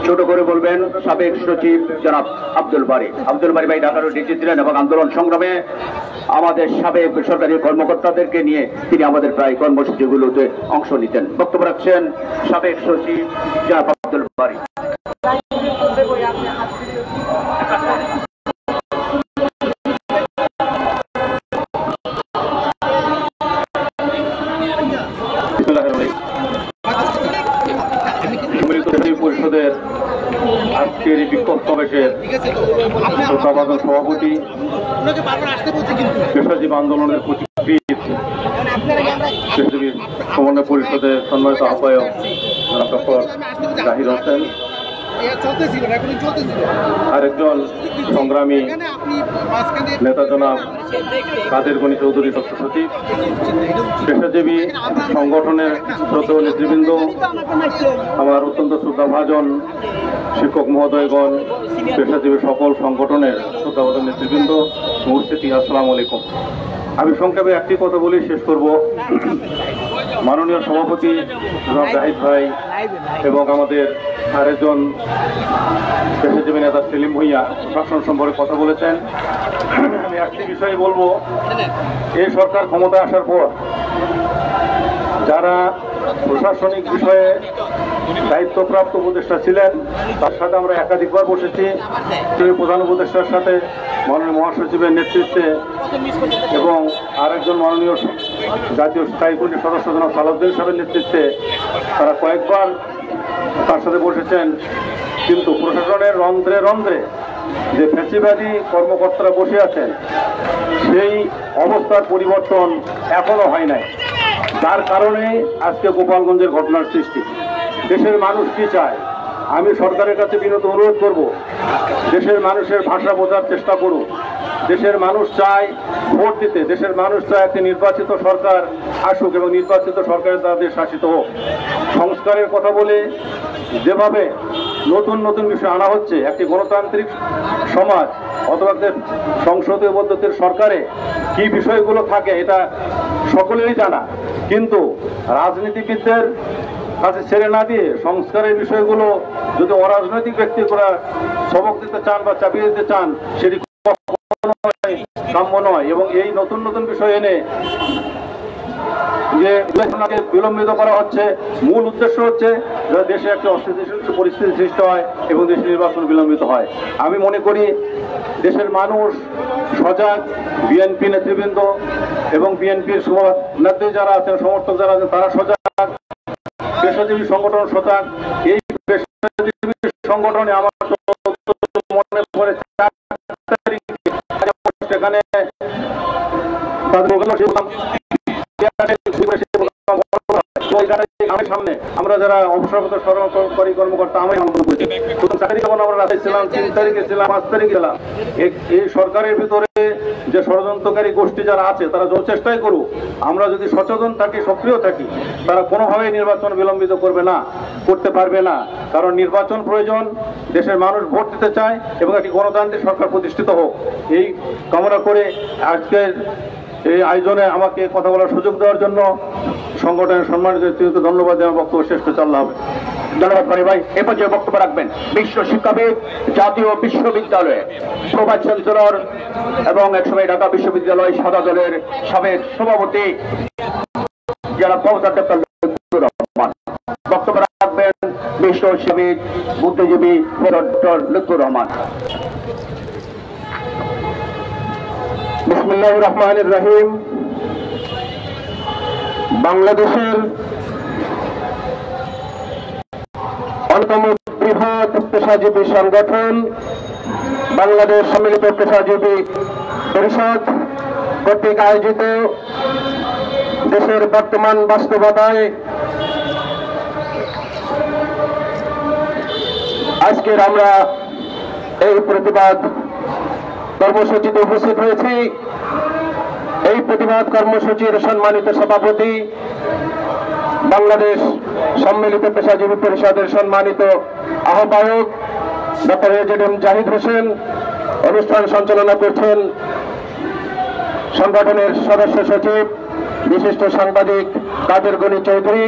ছোট করে বলবেন সাবেক সচিব জনাব আব্দুল বারী। আব্দুল বারী ভাই ঢাকার ডিসি ছিলেন এবং আন্দোলন সংগ্রামে আমাদের সাবেক সরকারি কর্মকর্তাদেরকে নিয়ে তিনি আমাদের প্রায় কর্মসূচিগুলোতে অংশ নিতেন। বক্তব্য রাখছেন সাবেক সচিব জনাব আব্দুল বারী। পরিষদের আজকের এই বিক্ষোভ সমাবেশের সভাপতি, পেশাজীবী আন্দোলনের পেশাজীবী সমন্বয় পরিষদের সম্মানিত আহ্বায়ক ডক্টর জাহির হোসেন, আরেকজন সংগ্রামী নেতা জনাব কাদের গনি চৌধুরী তথ্য সচিব, পেশাজীবী সংগঠনের শ্রদ্ধেয় নেতৃবৃন্দ, আমার অত্যন্ত শ্রদ্ধাভাজন শিক্ষক মহোদয়গণ, পেশাজীবী সকল সংগঠনের শ্রদ্ধাভাজন নেতৃবৃন্দ, উপস্থিতি, আসসালামু আলাইকুম। আমি সংক্ষেপে একটি কথা বলে শেষ করব। মাননীয় সভাপতি জনাব জাহিদ ভাই এবং আমাদের আরেকজন পেশাজীবী নেতা সেলিম ভুঁইয়া প্রশাসন সম্পর্কে কথা বলেছেন। আমি একটি বিষয় বলবো, এই সরকার ক্ষমতায় আসার পর যারা প্রশাসনিক বিষয়ে দায়িত্বপ্রাপ্ত উপদেষ্টা ছিলেন তার সাথে আমরা একাধিকবার বসেছি। প্রধান উপদেষ্টার সাথে মাননীয় মহাসচিবের নেতৃত্বে এবং আরেকজন মাননীয় জাতীয় স্থায়ী কমিটির সদস্য জনাব সালাউদ্দিন সাহেবের নেতৃত্বে তারা কয়েকবার তার সাথে বসেছেন। কিন্তু প্রশাসনের রন্ধ্রে রন্ধ্রে যে ফ্যাসিবাদী কর্মকর্তারা বসে আছেন সেই অবস্থার পরিবর্তন এখনো হয় নাই, যার কারণে আজকে গোপালগঞ্জের ঘটনার সৃষ্টি। দেশের মানুষ কি চায়? আমি সরকারের কাছে বিনত অনুরোধ করব, দেশের মানুষের ভাষা বোঝার চেষ্টা করুন। দেশের মানুষ চায় ভোট দিতে, দেশের মানুষ চায় একটি নির্বাচিত সরকার আসুক এবং নির্বাচিত সরকারের দ্বারা দেশ শাসিত হোক। সংস্কারের কথা বলে যেভাবে নতুন নতুন বিষয় আনা হচ্ছে, একটি গণতান্ত্রিক সমাজ অথবা সংসদীয় পদ্ধতির সরকারে কি বিষয়গুলো থাকে এটা সকলেরই জানা, কিন্তু রাজনীতিবিদদের কাছে ছেড়ে না দিয়ে সংস্কারের বিষয়গুলো যদি অরাজনৈতিক ব্যক্তিরা সবক দিতে চান বা চাপিয়ে দিতে চান, সেটি কাম্য নয়। এবং এই নতুন নতুন বিষয় এনে যে বিলম্বিত করা হচ্ছে, মূল উদ্দেশ্য হচ্ছে দেশে একটা অস্থিতিশীল পরিস্থিতি সৃষ্টি হয় এবং দেশের নির্বাচন বিলম্বিত হয়। আমি মনে করি দেশের মানুষ সজাগ, বিএনপি নেতৃবৃন্দ এবং বিএনপির নেত্রী যারা আছেন, সমর্থক যারা আছেন, তারা সজাগ, পেশাজীবী সংগঠন সজাগ। এই পেশাজীবী সংগঠনে আমার মনে পড়ে সেখানে সামনে আমরা যারা অবসরপ্রাপ্ত সরকারি কর্মকর্তা আমি আমন্ত্রণ করেছি। প্রথম চাকরি যখন আমরা রাতে ছিলাম, 3 তারিখে ছিলাম, 5 তারিখে ছিলাম, এই সরকারের ভিতরে যে ষড়যন্ত্রকারী গোষ্ঠী যারা আছে তারা যত চেষ্টাই করুক, আমরা যদি সচেতন থাকি, সক্রিয় থাকি, তারা কোনোভাবেই নির্বাচন বিলম্বিত করতে পারবে না। কারণ নির্বাচন প্রয়োজন, দেশের মানুষ ভোট দিতে চায় এবং একটি গণতান্ত্রিক সরকার প্রতিষ্ঠিত হোক। এই কামনা করে আজকের এই আয়োজনে আমাকে কথা বলার সুযোগ দেওয়ার জন্য সংগঠনের সম্মানিত ব্যক্তিকে ধন্যবাদ দেওয়ার বক্তব্য শেষ করে চাল্লা হবে। ধন্যবাদ ভাই। ভাই এ পর্যায়ে বক্তব্য রাখবেন বিশ্ব শিক্ষাবিদ, জাতীয় বিশ্ববিদ্যালয়ে প্রভাস চ্যান্সেলর এবং একসময় ঢাকা বিশ্ববিদ্যালয় সাদা দলের সাবেক সভাপতি যারা প্রফেসর ডক্টর রহমান। বক্তব্য রাখবেন বিশ্ব শিক্ষাবিদ, বুদ্ধিজীবী ডক্টর লুৎফুর রহমান। বিসমিল্লাহির রহমানির রহিম। বাংলাদেশের অন্যতম বৃহৎ পেশাজীবী সংগঠন বাংলাদেশ সম্মিলিত পেশাজীবী পরিষদ কর্তৃক আয়োজিত দেশের বর্তমান বাস্তবতায় আজকের আমরা এই প্রতিবাদ কর্মসূচিতে উপস্থিত হয়েছি। এই প্রতিবাদ কর্মসূচির সম্মানিত সভাপতি, বাংলাদেশ সম্মিলিত পেশাজীবী পরিষদের সম্মানিত আহ্বায়ক ডক্টর এজেডএম জাহিদ হোসেন অনুষ্ঠান সঞ্চালনা করছেন। সংগঠনের সদস্য সচিব বিশিষ্ট সাংবাদিক কাদের গনি চৌধুরী,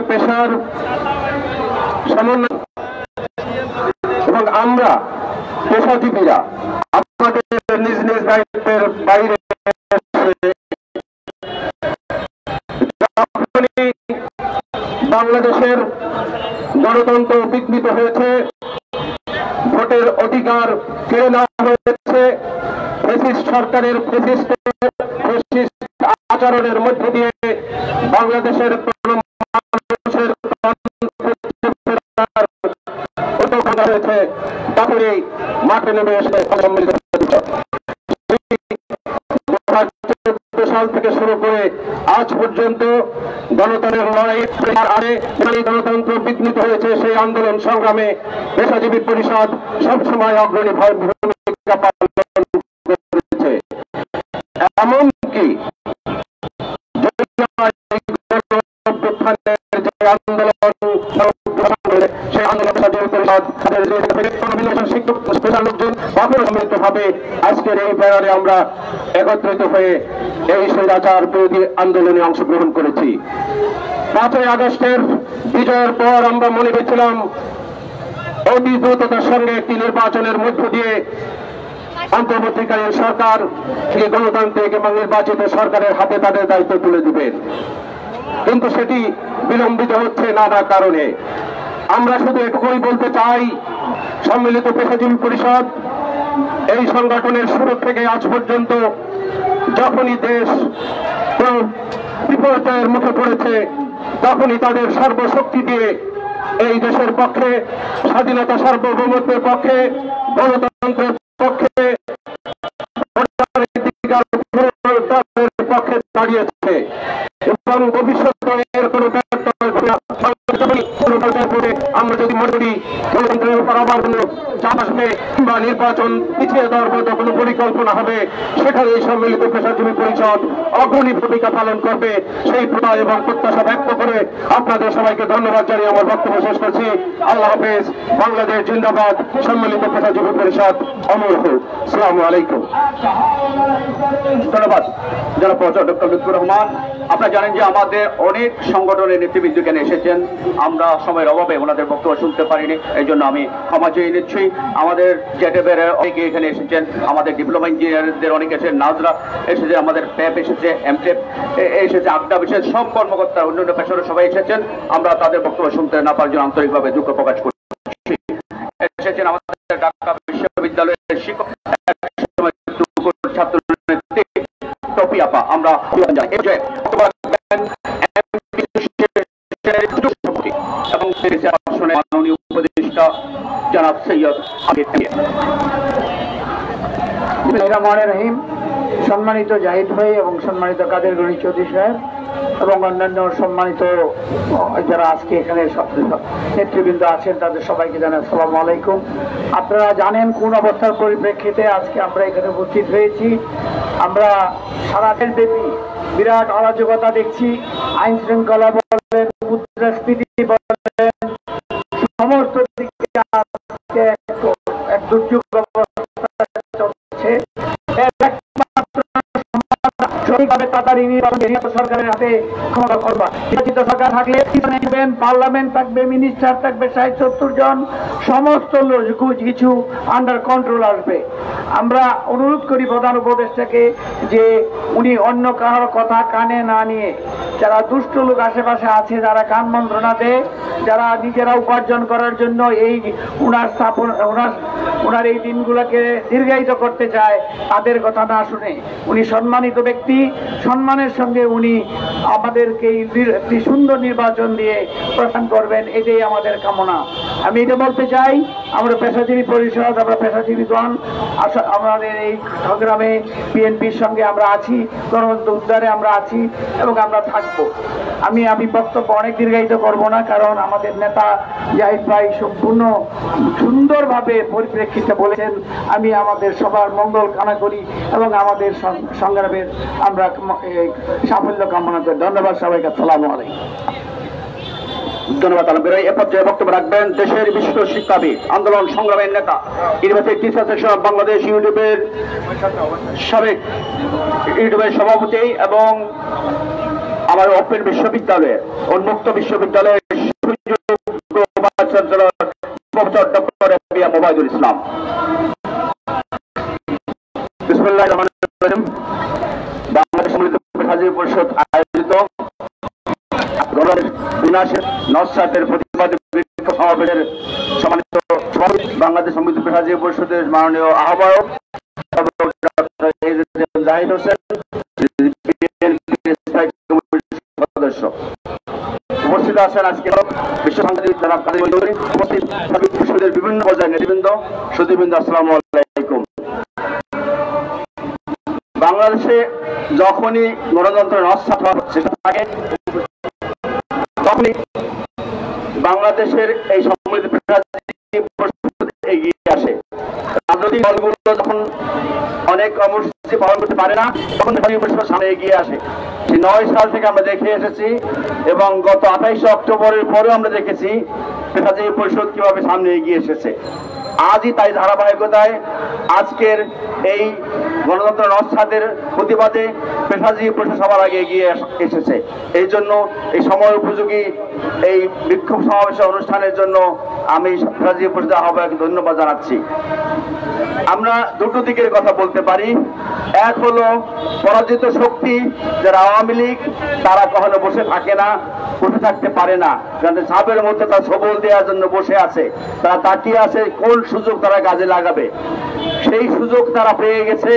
পেশার সমন্বয় এবং আমরা পেশাজীবীরা আমাদের নিজ নিজ দায়িত্বের বাইরে বাংলাদেশের গণতন্ত্র বিঘ্নিত হয়েছে, ভোটের অধিকার কেড়ে নেওয়া হয়েছে, ফ্যাসিস্ট সরকারের ফ্যাসিস্ট আচরণের মধ্য দিয়ে বাংলাদেশের মানুষের হয়েছে, তারপরে মাঠে নেমে এসে সাল থেকে শুরু করে আজ পর্যন্ত গণতন্ত্রের লড়াই গণতন্ত্র বিঘ্নিত হয়েছে। সেই আন্দোলন সংগ্রামে পেশাজীবী পরিষদ সবসময় অগ্রণী ভূমিকা পালন করেছে। এমনকি আজকের এই ব্যানারে আমরা একত্রিত হয়ে এই স্বৈরাচার বিরোধী আন্দোলনে অংশগ্রহণ করেছি। 5ই আগস্টের বিজয়ের পর আমরা মনে করেছিলাম অতি দ্রুততার সঙ্গে একটি নির্বাচনের মধ্য দিয়ে অন্তর্বর্তীকালীন সরকার গণতান্ত্রিক এবং নির্বাচিত সরকারের হাতে তাদের দায়িত্ব তুলে দিবেন, কিন্তু সেটি বিলম্বিত হচ্ছে নানা কারণে। আমরা শুধু এটুকুই বলতে চাই, সম্মিলিত পেশাজীবী পরিষদ এই সংগঠনের শুরু থেকে আজ পর্যন্ত যখনই দেশ বিপর্যয়ের মুখে পড়েছে তখনই তাদের সর্বশক্তি দিয়ে এই দেশের পক্ষে, স্বাধীনতা সার্বভৌমত্বের পক্ষে, গণতন্ত্রের পক্ষে, পক্ষে দাঁড়িয়েছে এবং ভবিষ্যতে এর কোনো গণতন্ত্রের পরে আমরা যদি মনে করি গণতন্ত্রের উপর আবার কোনো চাপ আসবে কিংবা নির্বাচন পিছিয়ে দেওয়ার মতো কোনো পরিকল্পনা হবে, সেখানে এই সম্মিলিত পেশাজীবী পরিষদ অগ্রণী ভূমিকা পালন করবে। সেই প্রত্যয় এবং প্রত্যাশা ব্যক্ত করে আপনাদের সবাইকে ধন্যবাদ জানিয়ে আমার বক্তব্য শেষ করছি। আল্লাহ হাফেজ। বাংলাদেশ জিন্দাবাদ। সম্মিলিত পেশাজীবী পরিষদ অমর হোক। আসসালামু আলাইকুম। ধন্যবাদ জনাব ডক্টর লুৎফুর রহমান। আপনারা জানেন যে আমাদের অনেক সংগঠনের নেতৃবৃন্দ এখানে এসেছেন, আমরা সময়ের অভাবে ওনাদের বক্তব্য শুনতে পারিনি, এই জন্য আমি ক্ষমা চেয়ে নিচ্ছি। আমাদের জেটেবের অনেকে এখানে এসেছেন, আমাদের ডিপ্লোমা ইঞ্জিনিয়ারদের অনেকে এসেছেন, নাজরা এসেছে, আমাদের প্যাপ এসেছে, এমটেপ এসেছে, আড্ডা বিশেষ সব কর্মকর্তা অন্যান্য পেশার সবাই এসেছেন। আমরা তাদের বক্তব্য শুনতে না পারার জন্য আন্তরিকভাবে দুঃখ প্রকাশ করছি। এসেছেন আমাদের ঢাকা বিশ্ববিদ্যালয়ের শিক্ষক ছাত্র নেত্রী টপি আপা, আমরা এবং মাননীয় উপদেষ্টা জনাব সৈয়দ রহিম, সম্মানিত জাহিদ ভাই এবং সম্মানিত কাদের গনি চৌধুরী সাহেব এবং অন্যান্য সম্মানিত যারা আজকে এখানে নেতৃবৃন্দ আছেন তাদের সবাইকে জানাই আসসালামু আলাইকুম। আপনারা জানেন কোন অবস্থার পরিপ্রেক্ষিতে আজকে আমরা এখানে উপস্থিত হয়েছি। আমরা সারা দেশ ব্যাপী বিরাট অরাজকতা দেখছি, আইন শৃঙ্খলা বলেন, মুদ্রাস্ফীতি বলেন, সমস্ত দিকে আজকে এক দুর্যোগ অবস্থা চলছে। সরকারের হাতে ক্ষমতা করবা, নির্বাচিত সরকার থাকলে পার্লামেন্ট থাকবে, মিনিস্টার থাকবে 60-70 জন, সমস্ত কিছু আন্ডার কন্ট্রোল আসবে। আমরা অনুরোধ করি প্রধান উপদেষ্টাকে যে উনি অন্য কারোর কথা কানে না নিয়ে, যারা দুষ্ট লোক আশেপাশে আছে, যারা কান মন্ত্রণা দেয়, যারা নিজেরা উপার্জন করার জন্য এই ওনার এই দিনগুলোকে দীর্ঘায়িত করতে চায়, তাদের কথা না শুনে উনি সম্মানিত ব্যক্তি, সম্মানের সঙ্গে উনি আমাদেরকে একটি সুন্দর নির্বাচন দিয়ে প্রদান করবেন, এটাই আমাদের কামনা। আমি এটা বলতে চাই, আমরা পেশাজীবী পরিষদ, আমরা পেশাজীবীগণ আমাদের এই সংগ্রামে বিএনপির সঙ্গে আমরা আছি, গণতন্ত্র উদ্ধারে আমরা আছি এবং আমরা থাকবো। আমি বক্তব্য অনেক দীর্ঘায়িত করব না, কারণ আমাদের নেতা জাহিদ ভাই সম্পূর্ণ সুন্দরভাবে পরিপ্রেক্ষিতে বলেছেন। আমি আমাদের সবার মঙ্গল কামনা করি এবং আমাদের সংগ্রামের আমরা সাফল্য কামনা করি। ধন্যবাদ সবাইকে। আসসালামু আলাইকুম। ধন্যবাদ আলমগীর। এ পর্যায়ে বক্তব্য রাখবেন দেশের বিশিষ্ট শিক্ষাবিদ, আন্দোলন সংগ্রামের নেতা, university teachers association of Bangladesh ইউনিটের সাবেক সভাপতি এবং আমার ওপেন বিশ্ববিদ্যালয়ের উন্মুক্ত বিশ্ববিদ্যালয়ের প্রফেসর ডক্টর এবিএম ওবায়দুল ইসলাম। বিসমিল্লাহির রহমানির রহিম। বাংলাদেশ সম্মিলিত পেশাজীবী পরিষদ আয়োজিত নস্বাতের প্রতিবাদী বিক্ষোভ সমাবেশের সম্মানিত বাংলাদেশ সম্মিলিত পেশাজীবী পরিষদের মাননীয় আহ্বায়ক জাহিদ হোসেন, সদস্য উপস্থিত আছেন আজকে বিশ্ব সাংবাদিক জনাব কাদের চৌধুরী, উপস্থিত পরিষদের বিভিন্ন পর্যায়ের নেতৃবৃন্দ, সুধীবৃন্দ, আসসালামু আলাইকুম। বাংলাদেশে যখনই গণতন্ত্রের নস্বাত হচ্ছে থাকে, তখনই বাংলাদেশের এই সম্মিলিত পেশাজীবী পরিষদ এগিয়ে আসে। রাজনৈতিক দলগুলো যখন অনেক কর্মসূচি পালন করতে পারে না, তখন পেশাজীবী পরিষদ সামনে এগিয়ে আসে। 9 সাল থেকে আমরা দেখে এসেছি এবং গত 28 অক্টোবরের পরেও আমরা দেখেছি পেশাজীবী পরিষদ কিভাবে সামনে এগিয়ে এসেছে। আজই তাই ধারাবাহিকতায় আজকের এই গণতন্ত্র নস্বাতের প্রতিবাদে পেশাজীবী পরিষদ সবার আগে এগিয়ে এসেছে। এই জন্য এই সময় উপযোগী এই বিক্ষোভ সমাবেশ অনুষ্ঠানের জন্য আমি পেশাজীবী পরিষদের আহ্বায়ককে ধন্যবাদ জানাচ্ছি। আমরা দুটো দিকের কথা বলতে পারি। এক হলো পরাজিত শক্তি যারা আওয়ামী লীগ, তারা কখনো বসে থাকে না, বসে থাকতে পারে না, কারণ সাপের মধ্যে তারা সবল দেওয়ার জন্য বসে আছে, তারা তাকিয়ে আছে কোন সুযোগ তারা কাজে লাগাবে। সেই সুযোগ তারা পেয়ে গেছে,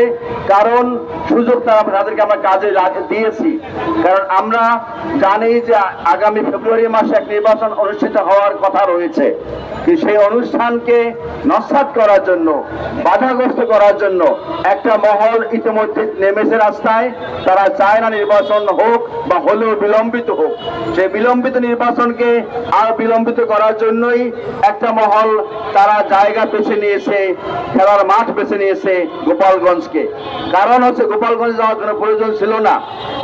কারণ সুযোগ তাদেরকে আমরা কাজে দিয়েছি। কারণ আমরা জানি যে আগামী ফেব্রুয়ারি মাসে এক নির্বাচন অনুষ্ঠিত হওয়ার কথা রয়েছে, সেই অনুষ্ঠানকে নস্যাৎ করার জন্য, বাধাগ্রস্ত করার জন্য একটা মহল ইতিমধ্যে নেমেছে রাস্তায়। তারা চায় না নির্বাচন হোক বা হলেও বিলম্বিত হোক। সেই বিলম্বিত নির্বাচনকে আর বিলম্বিত করার জন্যই একটা মহল তারা জায়গা বেছে নিয়েছে, খেলার মাঠ বেছে নিয়েছে গোপালগঞ্জকে। কারণ হচ্ছে গোপালগঞ্জ যাওয়ার কোনো প্রয়োজন ছিল না।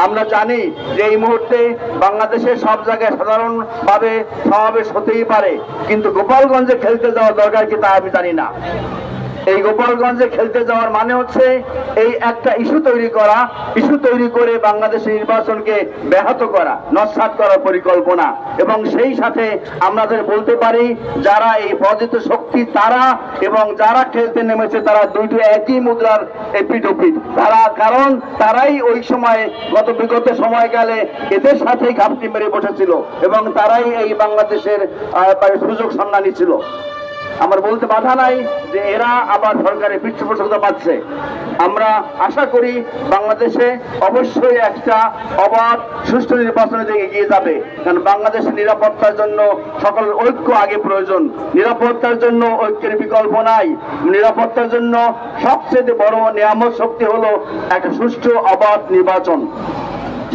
আমরা জানি যে এই মুহূর্তে বাংলাদেশের সব জায়গায় সাধারণভাবে সমাবেশ হতেই পারে, কিন্তু গোপালগঞ্জে খেলতে যাওয়ার দরকার কি তা আমি জানি না। এই গোপালগঞ্জে খেলতে যাওয়ার মানে হচ্ছে এই একটা ইস্যু তৈরি করা, ইস্যু তৈরি করে বাংলাদেশের নির্বাচনকে ব্যাহত করা, নস্যাৎ করার পরিকল্পনা। এবং সেই সাথে আমাদের বলতে পারি যারা এই পরাজিত শক্তি তারা এবং যারা খেলতে নেমেছে তারা দুইটি একই মুদ্রার এপিঠ-ওপিঠ। কারণ তারাই ওই সময় বিগত সময়কালে এদের সাথেই ঘাপটি মেরে বসেছিল এবং তারাই এই বাংলাদেশের সুযোগ সন্ধানী ছিল। আমার বলতে বাধা নাই যে এরা আবার সরকারের পৃষ্ঠপোষকতা পাচ্ছে। আমরা আশা করি বাংলাদেশে অবশ্যই একটা অবাধ সুষ্ঠু নির্বাচনের দিকে এগিয়ে যাবে, কারণ বাংলাদেশের নিরাপত্তার জন্য সকলের ঐক্য আগে প্রয়োজন। নিরাপত্তার জন্য ঐক্যের বিকল্প নাই। নিরাপত্তার জন্য সবচেয়ে বড় নিয়ামক শক্তি হলো একটা সুষ্ঠু অবাধ নির্বাচন।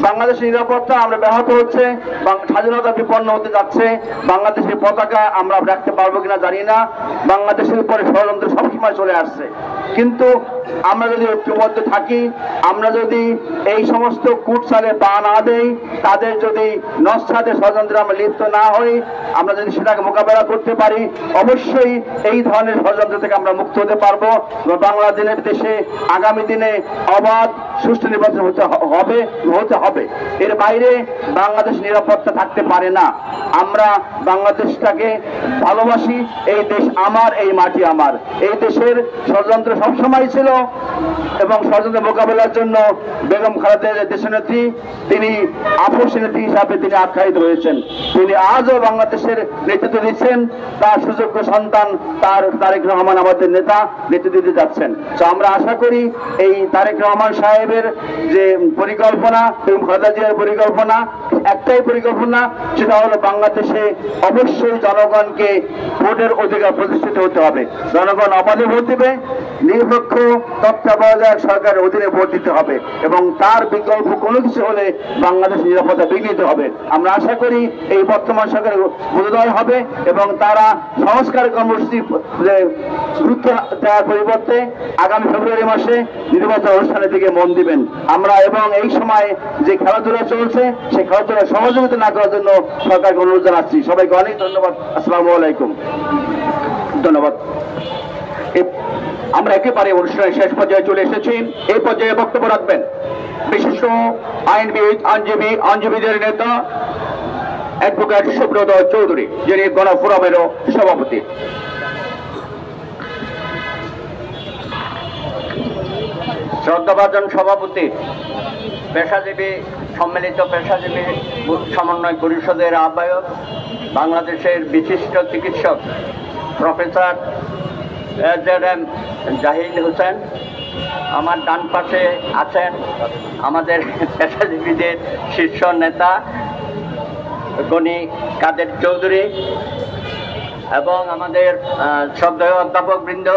বাংলাদেশের নিরাপত্তা আমরা ব্যাহত হচ্ছে, স্বাধীনতা বিপন্ন হতে যাচ্ছে। বাংলাদেশের পতাকা আমরা রাখতে পারবো কিনা জানি না। বাংলাদেশের উপরে ষড়যন্ত্র সবসময় চলে আসছে, কিন্তু আমরা যদি ঐক্যবদ্ধ থাকি, আমরা যদি এই সমস্ত কুটচালে পা না দেই, তাদের যদি নস্যাতের ষড়যন্ত্রে আমরা লিপ্ত না হই, আমরা যদি সেটাকে মোকাবেলা করতে পারি, অবশ্যই এই ধরনের ষড়যন্ত্র থেকে আমরা মুক্ত হতে পারবো। বাংলাদেশের দেশে আগামী দিনে অবাধ সুষ্ঠু নির্বাচন হতে হবে। এর বাইরে বাংলাদেশ নিরাপত্তা থাকতে পারে না। আমরা বাংলাদেশটাকে ভালোবাসি। এই দেশ আমার, এই মাটি আমার। এই দেশের ষড়যন্ত্র সবসময় ছিল এবং ষড়যন্ত্র মোকাবেলার জন্য বেগম খালেদা দেশনেত্রী, তিনি আপসী নেত্রী হিসাবে তিনি আখ্যায়িত হয়েছেন। তিনি আজও বাংলাদেশের নেতৃত্ব দিচ্ছেন। তার সুযোগ্য সন্তান তারেক রহমান আমাদের নেতা নেতৃত্ব দিতে যাচ্ছেন। তো আমরা আশা করি এই তারেক রহমান সাহেবের যে পরিকল্পনা এবং খালেদা জিয়ার পরিকল্পনা, একটাই পরিকল্পনা, সেটা হলো বাংলাদেশে অবশ্যই জনগণকে ভোটের অধিকার প্রতিষ্ঠিত হতে হবে। জনগণ অবাধে ভোট দিবে, নিরপেক্ষ তত্ত্বাবধায়ক সরকারের অধীনে ভোট দিতে হবে এবং তার বিকল্প কোনো কিছু হলে বাংলাদেশ নিরাপত্তা বিঘ্নিত হবে। আমরা আশা করি এই বর্তমান সরকারের বোধোদয় হবে এবং তারা সংস্কার কর্মসূচি গুরুত্ব দেওয়ার পরিবর্তে আগামী ফেব্রুয়ারি মাসে নির্বাচন অনুষ্ঠানের দিকে মন দিবেন। আমরা এবং এই সময় যে খেলাধুলা চলছে সেই খেলাধুলা সহযোগিতা না করার জন্য সরকারকে অনুরোধ জানাচ্ছি। সবাইকে অনেক ধন্যবাদ। আসসালামু আলাইকুম। ধন্যবাদ। আমরা একেবারে অনুষ্ঠানের শেষ পর্যায়ে চলে এসেছি। এই পর্যায়ে বক্তব্য রাখবেন বিশিষ্ট আইনবিদ, আইনজীবীদের নেতা অ্যাডভোকেট সুব্রত চৌধুরী, যিনি গণফোরামেরও সভাপতি। শ্রদ্ধাভাজন সভাপতি, পেশাজীবী সম্মিলিত পেশাজীবী সমন্বয় পরিষদের আহ্বায়ক, বাংলাদেশের বিশিষ্ট চিকিৎসক প্রফেসর এজএম জাহিদ হোসেন, আমার ডান পাশে আছেন আমাদের পেশাজীবীদের শীর্ষ নেতা গণি কাদের চৌধুরী এবং আমাদের শ্রদ্ধেয় অধ্যাপকবৃন্দ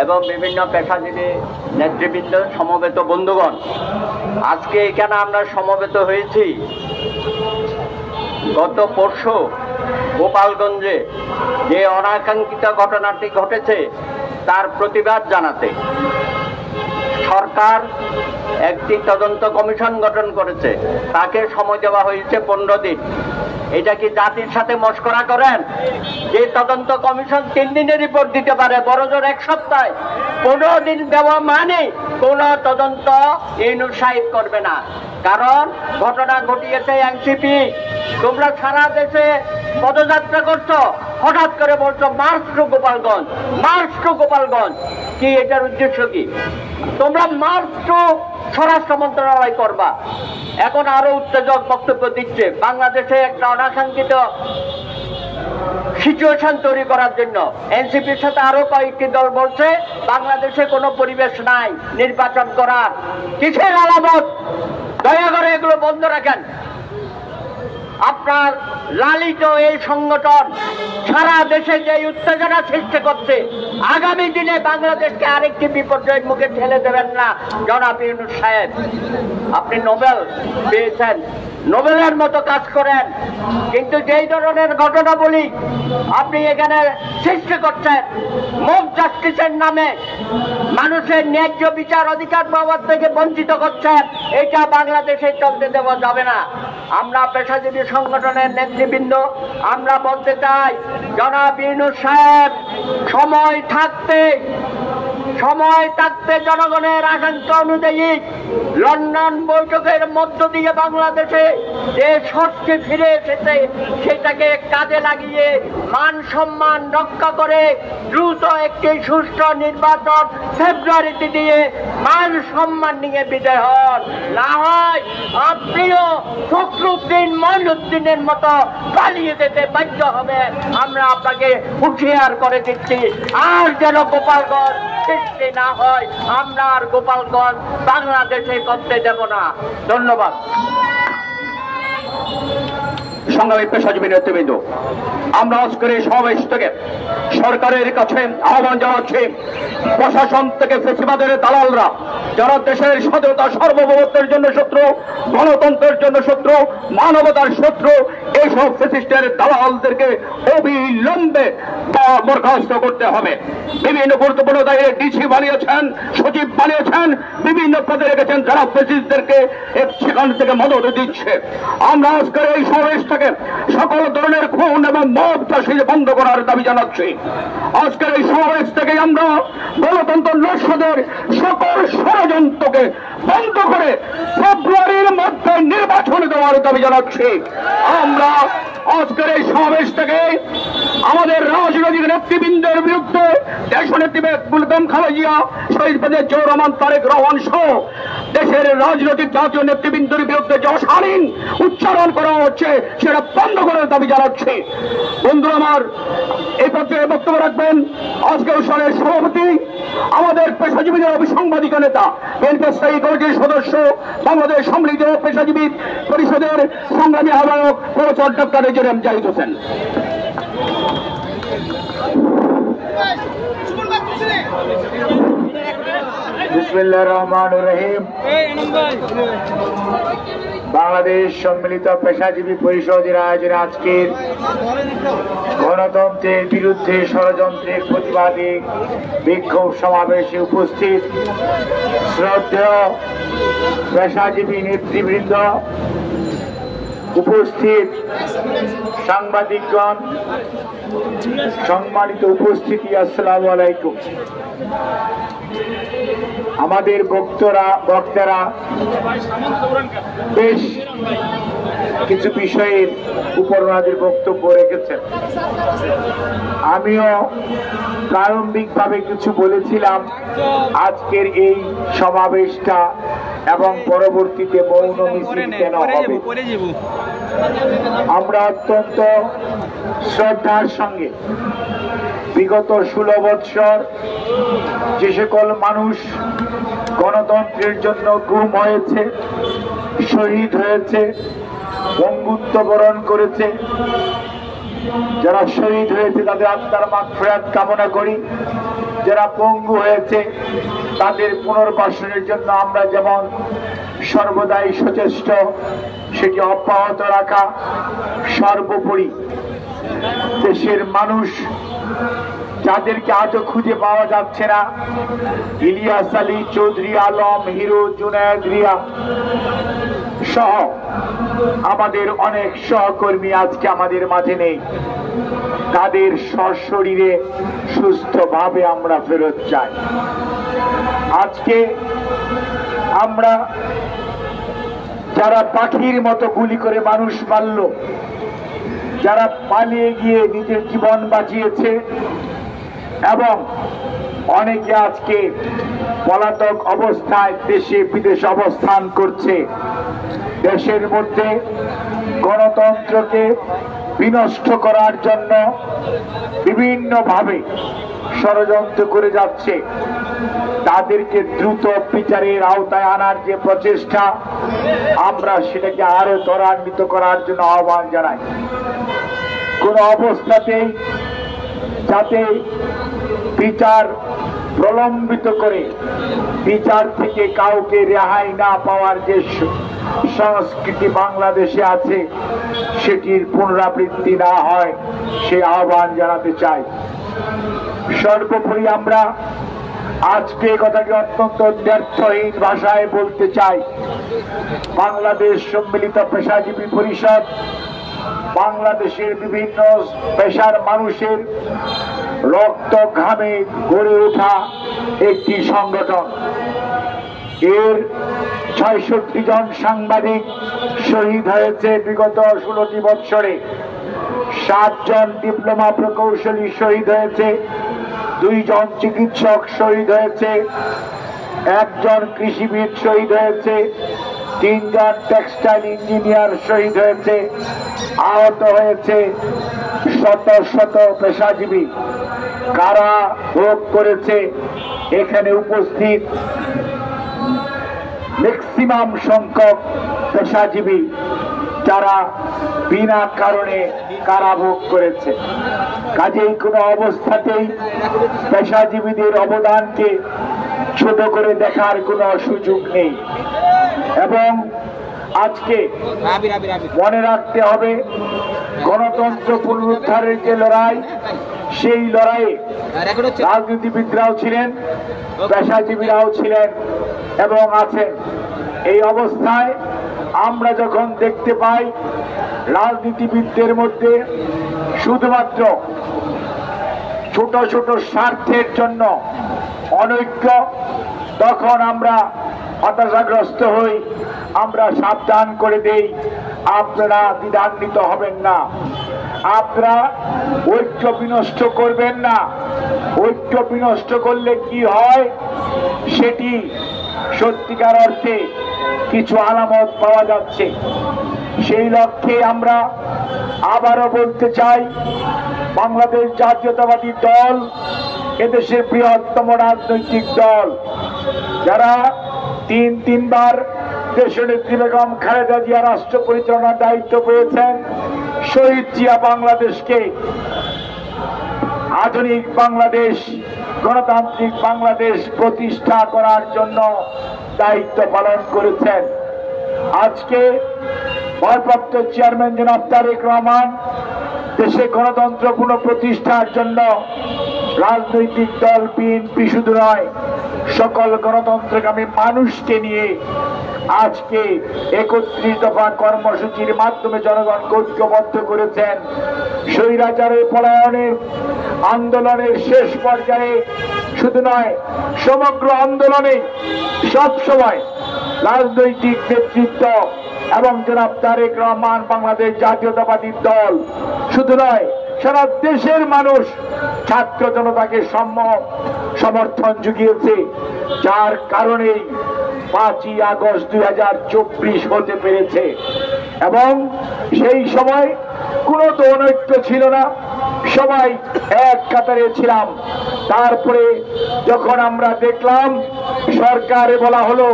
এবং বিভিন্ন পেশাজীবী নেতৃবৃন্দ, সমবেত বন্ধুগণ। আজকে এখানে আমরা সমবেত হয়েছি গত পরশু গোপালগঞ্জে যে অনাকাঙ্ক্ষিত ঘটনাটি ঘটেছে তার প্রতিবাদ জানাতে। সরকার একটি তদন্ত কমিশন গঠন করেছে, তাকে সময় দেওয়া হয়েছে 15 দিন। এটা কি জাতির সাথে মশকরা করেন? যে তদন্ত কমিশন 3 দিনের রিপোর্ট দিতে পারে, বড়জোর 1 সপ্তাহে 15 দিন দেওয়া মানে কোন তদন্ত ইউনুস সাহেব করবে না। কারণ ঘটনা ঘটিয়েছে এনসিপি। তোমরা সারা দেশে পদযাত্রা করছো, হঠাৎ করে বলছো march to Gopalganj, march to Gopalganj. কি এটার উদ্দেশ্য কি? তোমরা মার্চ টু স্বরাষ্ট্র মন্ত্রণালয় করবা। এখন আরো উত্তেজক বক্তব্য দিচ্ছে বাংলাদেশে একটা অনাকাঙ্ক্ষিত সিচুয়েশন তৈরি করার জন্য। এনসিপির সাথে আরো কয়েকটি দল বলছে বাংলাদেশে কোনো পরিবেশ নাই নির্বাচন করার। কিসের আলামত? দয়া করে এগুলো বন্ধ রাখেন। আপনার লালিত এই সংগঠন সারা দেশে যে উত্তেজনা সৃষ্টি করছে, আগামী দিনে বাংলাদেশকে আরেকটি বিপর্যয়ের মুখে ঠেলে দেবেন না জনাব ইউনূস সাহেব। আপনি নোবেল পেয়েছেন, নোবেলের মতো কাজ করেন, কিন্তু যেই ধরনের ঘটনা বলি আপনি এখানে সৃষ্টি করছেন, মুখ জাস্টিসের নামে মানুষের ন্যায্য বিচার অধিকার পাওয়ার থেকে বঞ্চিত করছেন, এটা বাংলাদেশে চলতে দেওয়া যাবে না। আমরা পেশাজীবী সংগঠনের নেতৃবৃন্দ আমরা বলতে চাই, জনাব ইউনূস সাহেব সময় থাকতে জনগণের আকাঙ্ক্ষা অনুযায়ী লন্ডন বৈঠকের মধ্য দিয়ে বাংলাদেশে যে স্বস্তি ফিরে এসেছে সেটাকে কাজে লাগিয়ে মান সম্মান রক্ষা করে দ্রুত একটি সুষ্ঠু নির্বাচন ফেব্রুয়ারিতে দিয়ে মান সম্মান নিয়ে বিদায় হন। না হয় আপনিও ফখরুদ্দিন মঈনুদ্দিনের মতো পালিয়ে যেতে বাধ্য হবে। আমরা আপনাকে হুঁশিয়ার করে দিচ্ছি, আর যেন গোপালগঞ্জ সৃষ্টি না হয়। আমরা আর গোপালগঞ্জ বাংলাদেশে করতে দেব না। ধন্যবাদ। সংগ্রামী পেশাজীবী নেতৃবৃন্দ, আমরা আজকের এই সমাবেশ থেকে সরকারের কাছে আহ্বান জানাচ্ছি, প্রশাসন থেকে ফেসিবাদের দালালরা যারা দেশের স্বাধীনতা সার্বভৌমত্বের জন্য শত্রু, গণতন্ত্রের জন্য শত্রু, মানবতার শত্রু, এইসব ফেসিস্টের দালালদেরকে অবিলম্বে বরখাস্ত করতে হবে। বিভিন্ন গুরুত্বপূর্ণ দায়িত্বে ডিসি বানিয়েছেন, সচিব বানিয়েছেন, বিভিন্ন পদে রেখেছেন যারা ফেসিস্টদেরকে সেখান থেকে মদত দিচ্ছে। আমরা আজকের এই সমাবেশ থেকে সকল ধরনের খুন এবং মব চাষি বন্ধ করার দাবি জানাচ্ছি। আজকের এই সমাবেশ থেকে আমরা গণতন্ত্র নস্যদের সকল ষড়যন্ত্রকে বন্ধ করে ফেব্রুয়ারির মধ্যে নির্বাচন দেওয়ার দাবি জানাচ্ছি। আমরা আজকের এই সমাবেশ থেকে আমাদের রাজনৈতিক নেতৃবৃন্দের বিরুদ্ধে দেশনেত্রী বেগম খালেদা জিয়া, শহীদ প্রেসিডেন্ট জিয়াউর রহমান, তারেক রহমান সহ দেশের রাজনৈতিক জাতীয় নেতৃবৃন্দের বিরুদ্ধে যে অশালীন উচ্চারণ করা হচ্ছে সেটা বন্ধ করার দাবি জানাচ্ছি। বন্ধু আমার, এই পর্যায়ে বক্তব্য রাখবেন আজকে অনুষ্ঠানের সভাপতি, আমাদের পেশাজীবীদের অবিসাংবাদিক নেতা, বিএনপি স্থায়ী কমিটির সদস্য, বাংলাদেশ সম্মিলিত পেশাজীবী পরিষদের সংগ্রামী আহ্বায়ক professor doctor AJM Zahid Hossain. বিসমিল্লাহির রহমানির রহিম। বাংলাদেশ সম্মিলিত পেশাজীবী পরিষদের আয়োজনে আজকের গণতন্ত্রের বিরুদ্ধে ষড়যন্ত্রের প্রতিবাদী বিক্ষোভ সমাবেশে উপস্থিত শ্রদ্ধেয় পেশাজীবী নেতৃবৃন্দ, উপস্থিত সাংবাদিকগণ, সম্মানিত উপস্থিতি, আসসালামু আলাইকুম। আমাদের বক্তারা বেশ কিছু বিষয়ের উপর ওনাদের বক্তব্য রেখেছেন। আমিও প্রারম্ভিকভাবে কিছু বলেছিলাম আজকের এই সমাবেশটা এবং পরবর্তীতে মৌন মিছিল কেন হবে। আমরা অত্যন্ত শ্রদ্ধার সঙ্গে বিগত 16 বৎসর যে সকল মানুষ গণতন্ত্রের জন্য গুম হয়েছে, শহীদ হয়েছে, বঙ্গুত্ব বরণ করেছে, যারা শহীদ হয়েছে তাদের আত্মার মাগফিরাত কামনা করি। যারা পঙ্গু হয়েছে তাদের পুনর্বাসনের জন্য আমরা যেমন সর্বদাই সচেষ্ট, সেটি অব্যাহত রাখা। সর্বোপরি দেশের মানুষ যাদেরকে আজও খুঁজে পাওয়া যাচ্ছে না, ইলিয়াস আলী, চৌধুরী আলম, হিরো, জুনায়েদ, রিয়া সহ আমাদের অনেক সহকর্মী আজকে আমাদের মাঝে নেই। তাদের সশরীরে সুস্থভাবে আমরা ফেরত চাই। আজকে আমরা যারা পাখির মতো গুলি করে মানুষ মারল, যারা পালিয়ে গিয়ে নিজের জীবন বাঁচিয়েছে এবং অনেকে আজকে পলাতক অবস্থায় দেশে বিদেশে অবস্থান করছে। দেশের মধ্যে গণতন্ত্রকে বিনষ্ট করার জন্য বিভিন্নভাবে ষড়যন্ত্র করে যাচ্ছে। তাদেরকে দ্রুত বিচারের আওতায় আনার যে প্রচেষ্টা, আমরা সেটাকে আরো ত্বরান্বিত করার জন্য আহ্বান জানাই। কোন অবস্থাতেই যাতে বিচার প্রলম্বিত করে বিচার থেকে কাউকে রেহাই না পাওয়ার যে সংস্কৃতি বাংলাদেশে আছে, সেটির পুনরাবৃত্তি না হয় সে আহ্বান জানাতে চাই। সর্বোপরি আমরা আজকে কথাকে অত্যন্ত ব্যর্থহীন ভাষায় বলতে চাই, বাংলাদেশ সম্মিলিত পেশাজীবী পরিষদ বাংলাদেশের বিভিন্ন পেশার মানুষের রক্ত ঘামে গড়ে ওঠা একটি সংগঠন। এর ৬৬ জন সাংবাদিক শহীদ হয়েছে বিগত ১৬টি বৎসরে। ৭ জন ডিপ্লোমা প্রকৌশলী শহীদ হয়েছে, 2 জন চিকিৎসক শহীদ হয়েছে, 1 জন কৃষিবিদ শহীদ হয়েছে, 3 জন টেক্সটাইল ইঞ্জিনিয়ার শহীদ হয়েছে, আহত হয়েছে শত শত পেশাজীবী। কারা ভোগ করেছে এখানে উপস্থিত ম্যাক্সিমাম সংখ্যক পেশাজীবী, যারা বিনা কারণে কারাভোগ করেছে। কাজেই কোনো অবস্থাতেই পেশাজীবীদের অবদানকে ছোট করে দেখার কোনো সুযোগ নেই। এবং আজকে মনে রাখতে হবে, গণতন্ত্র পুনরুদ্ধারের যে লড়াই, সেই লড়াইয়ে রাজনীতিবিদরাও ছিলেন, পেশাজীবীরাও ছিলেন এবং আছেন। এই অবস্থায় আমরা যখন দেখতে পাই রাজনীতিবিদদের মধ্যে শুধুমাত্র ছোট ছোট স্বার্থের জন্য অনৈক্য, তখন আমরা হতাশাগ্রস্ত হই। আমরা সাবধান করে দেই, আপনারা দ্বিধান্বিত হবেন না, আপনারা ঐক্য বিনষ্ট করবেন না। ঐক্য বিনষ্ট করলে কি হয় সেটি সত্যিকার অর্থে কিছু আলামত পাওয়া যাচ্ছে। সেই লক্ষ্যে আমরা আবারও বলতে চাই, বাংলাদেশ জাতীয়তাবাদী দল এদেশের বৃহত্তম রাজনৈতিক দল, যারা তিনবার দেশনেত্রী বেগম খালেদা জিয়া রাষ্ট্র পরিচালনার দায়িত্ব পেয়েছেন, শহীদ জিয়া বাংলাদেশকে আধুনিক বাংলাদেশ, গণতান্ত্রিক বাংলাদেশ প্রতিষ্ঠা করার জন্য দায়িত্ব পালন করেছেন। আজকে ভারপ্রাপ্ত চেয়ারম্যান জনাব তারেক রহমান দেশে গণতন্ত্র পুনঃপ্রতিষ্ঠার জন্য রাজনৈতিক দল বিএনপি শুধু নয়, সকল গণতন্ত্রকামী মানুষকে নিয়ে আজকে ৩১ দফা কর্মসূচির মাধ্যমে জনগণকে ঐক্যবদ্ধ করেছেন। স্বৈরাচারের পলায়নের আন্দোলনের শেষ পর্যায়ে শুধু নয়, সমগ্র আন্দোলনে সবসময় রাজনৈতিক নেতৃত্ব এবং জনাব তারেক রহমান বাংলাদেশ জাতীয়তাবাদী দল শুধু নয়, সারা দেশের মানুষ ছাত্র জনতাকে সমর্থন জুগিয়েছে, যার কারণেই 5ই আগস্ট 2024 হতে পেরেছে। এবং সেই সময় কোনো তো অনৈক্য ছিল না, সবাই এক কাতারে ছিলাম। তারপরে যখন আমরা দেখলাম সরকারে বলা হলো,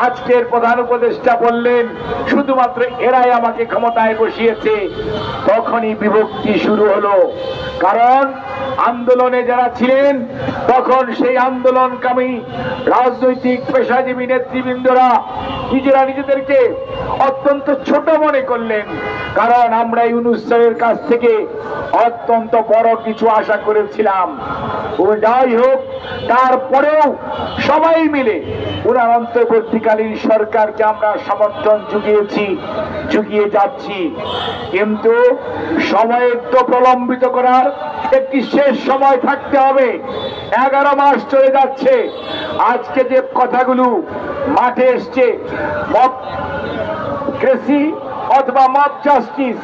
আজকের প্রধান উপদেষ্টা বললেন শুধুমাত্র এরাই আমাকে ক্ষমতায় বসিয়েছে, তখনই বিভক্তি শুরু হলো। কারণ আন্দোলনে যারা ছিলেন তখন সেই আন্দোলনকামী রাজনৈতিক পেশাজীবী নেতৃবৃন্দরা নিজেরা নিজেদেরকে অত্যন্ত ছোট মনে করলেন, কারণ আমরা ইউনূস স্যারের কাছ থেকে অত্যন্ত বড় কিছু আশা করেছিলাম। যাই হোক, তারপরেও সবাই মিলে ওনার অন্তর্বর্তীকালীন সরকারকে আমরা সমর্থন জুগিয়ে যাচ্ছি। কিন্তু সময়ের তো প্রলম্বিত করার একটি শেষ সময় থাকতে হবে। 11 মাস চলে যাচ্ছে। আজকে যে কথাগুলো মাঠে এসছে, ডেমোক্রেসি অথবা মব জাস্টিস,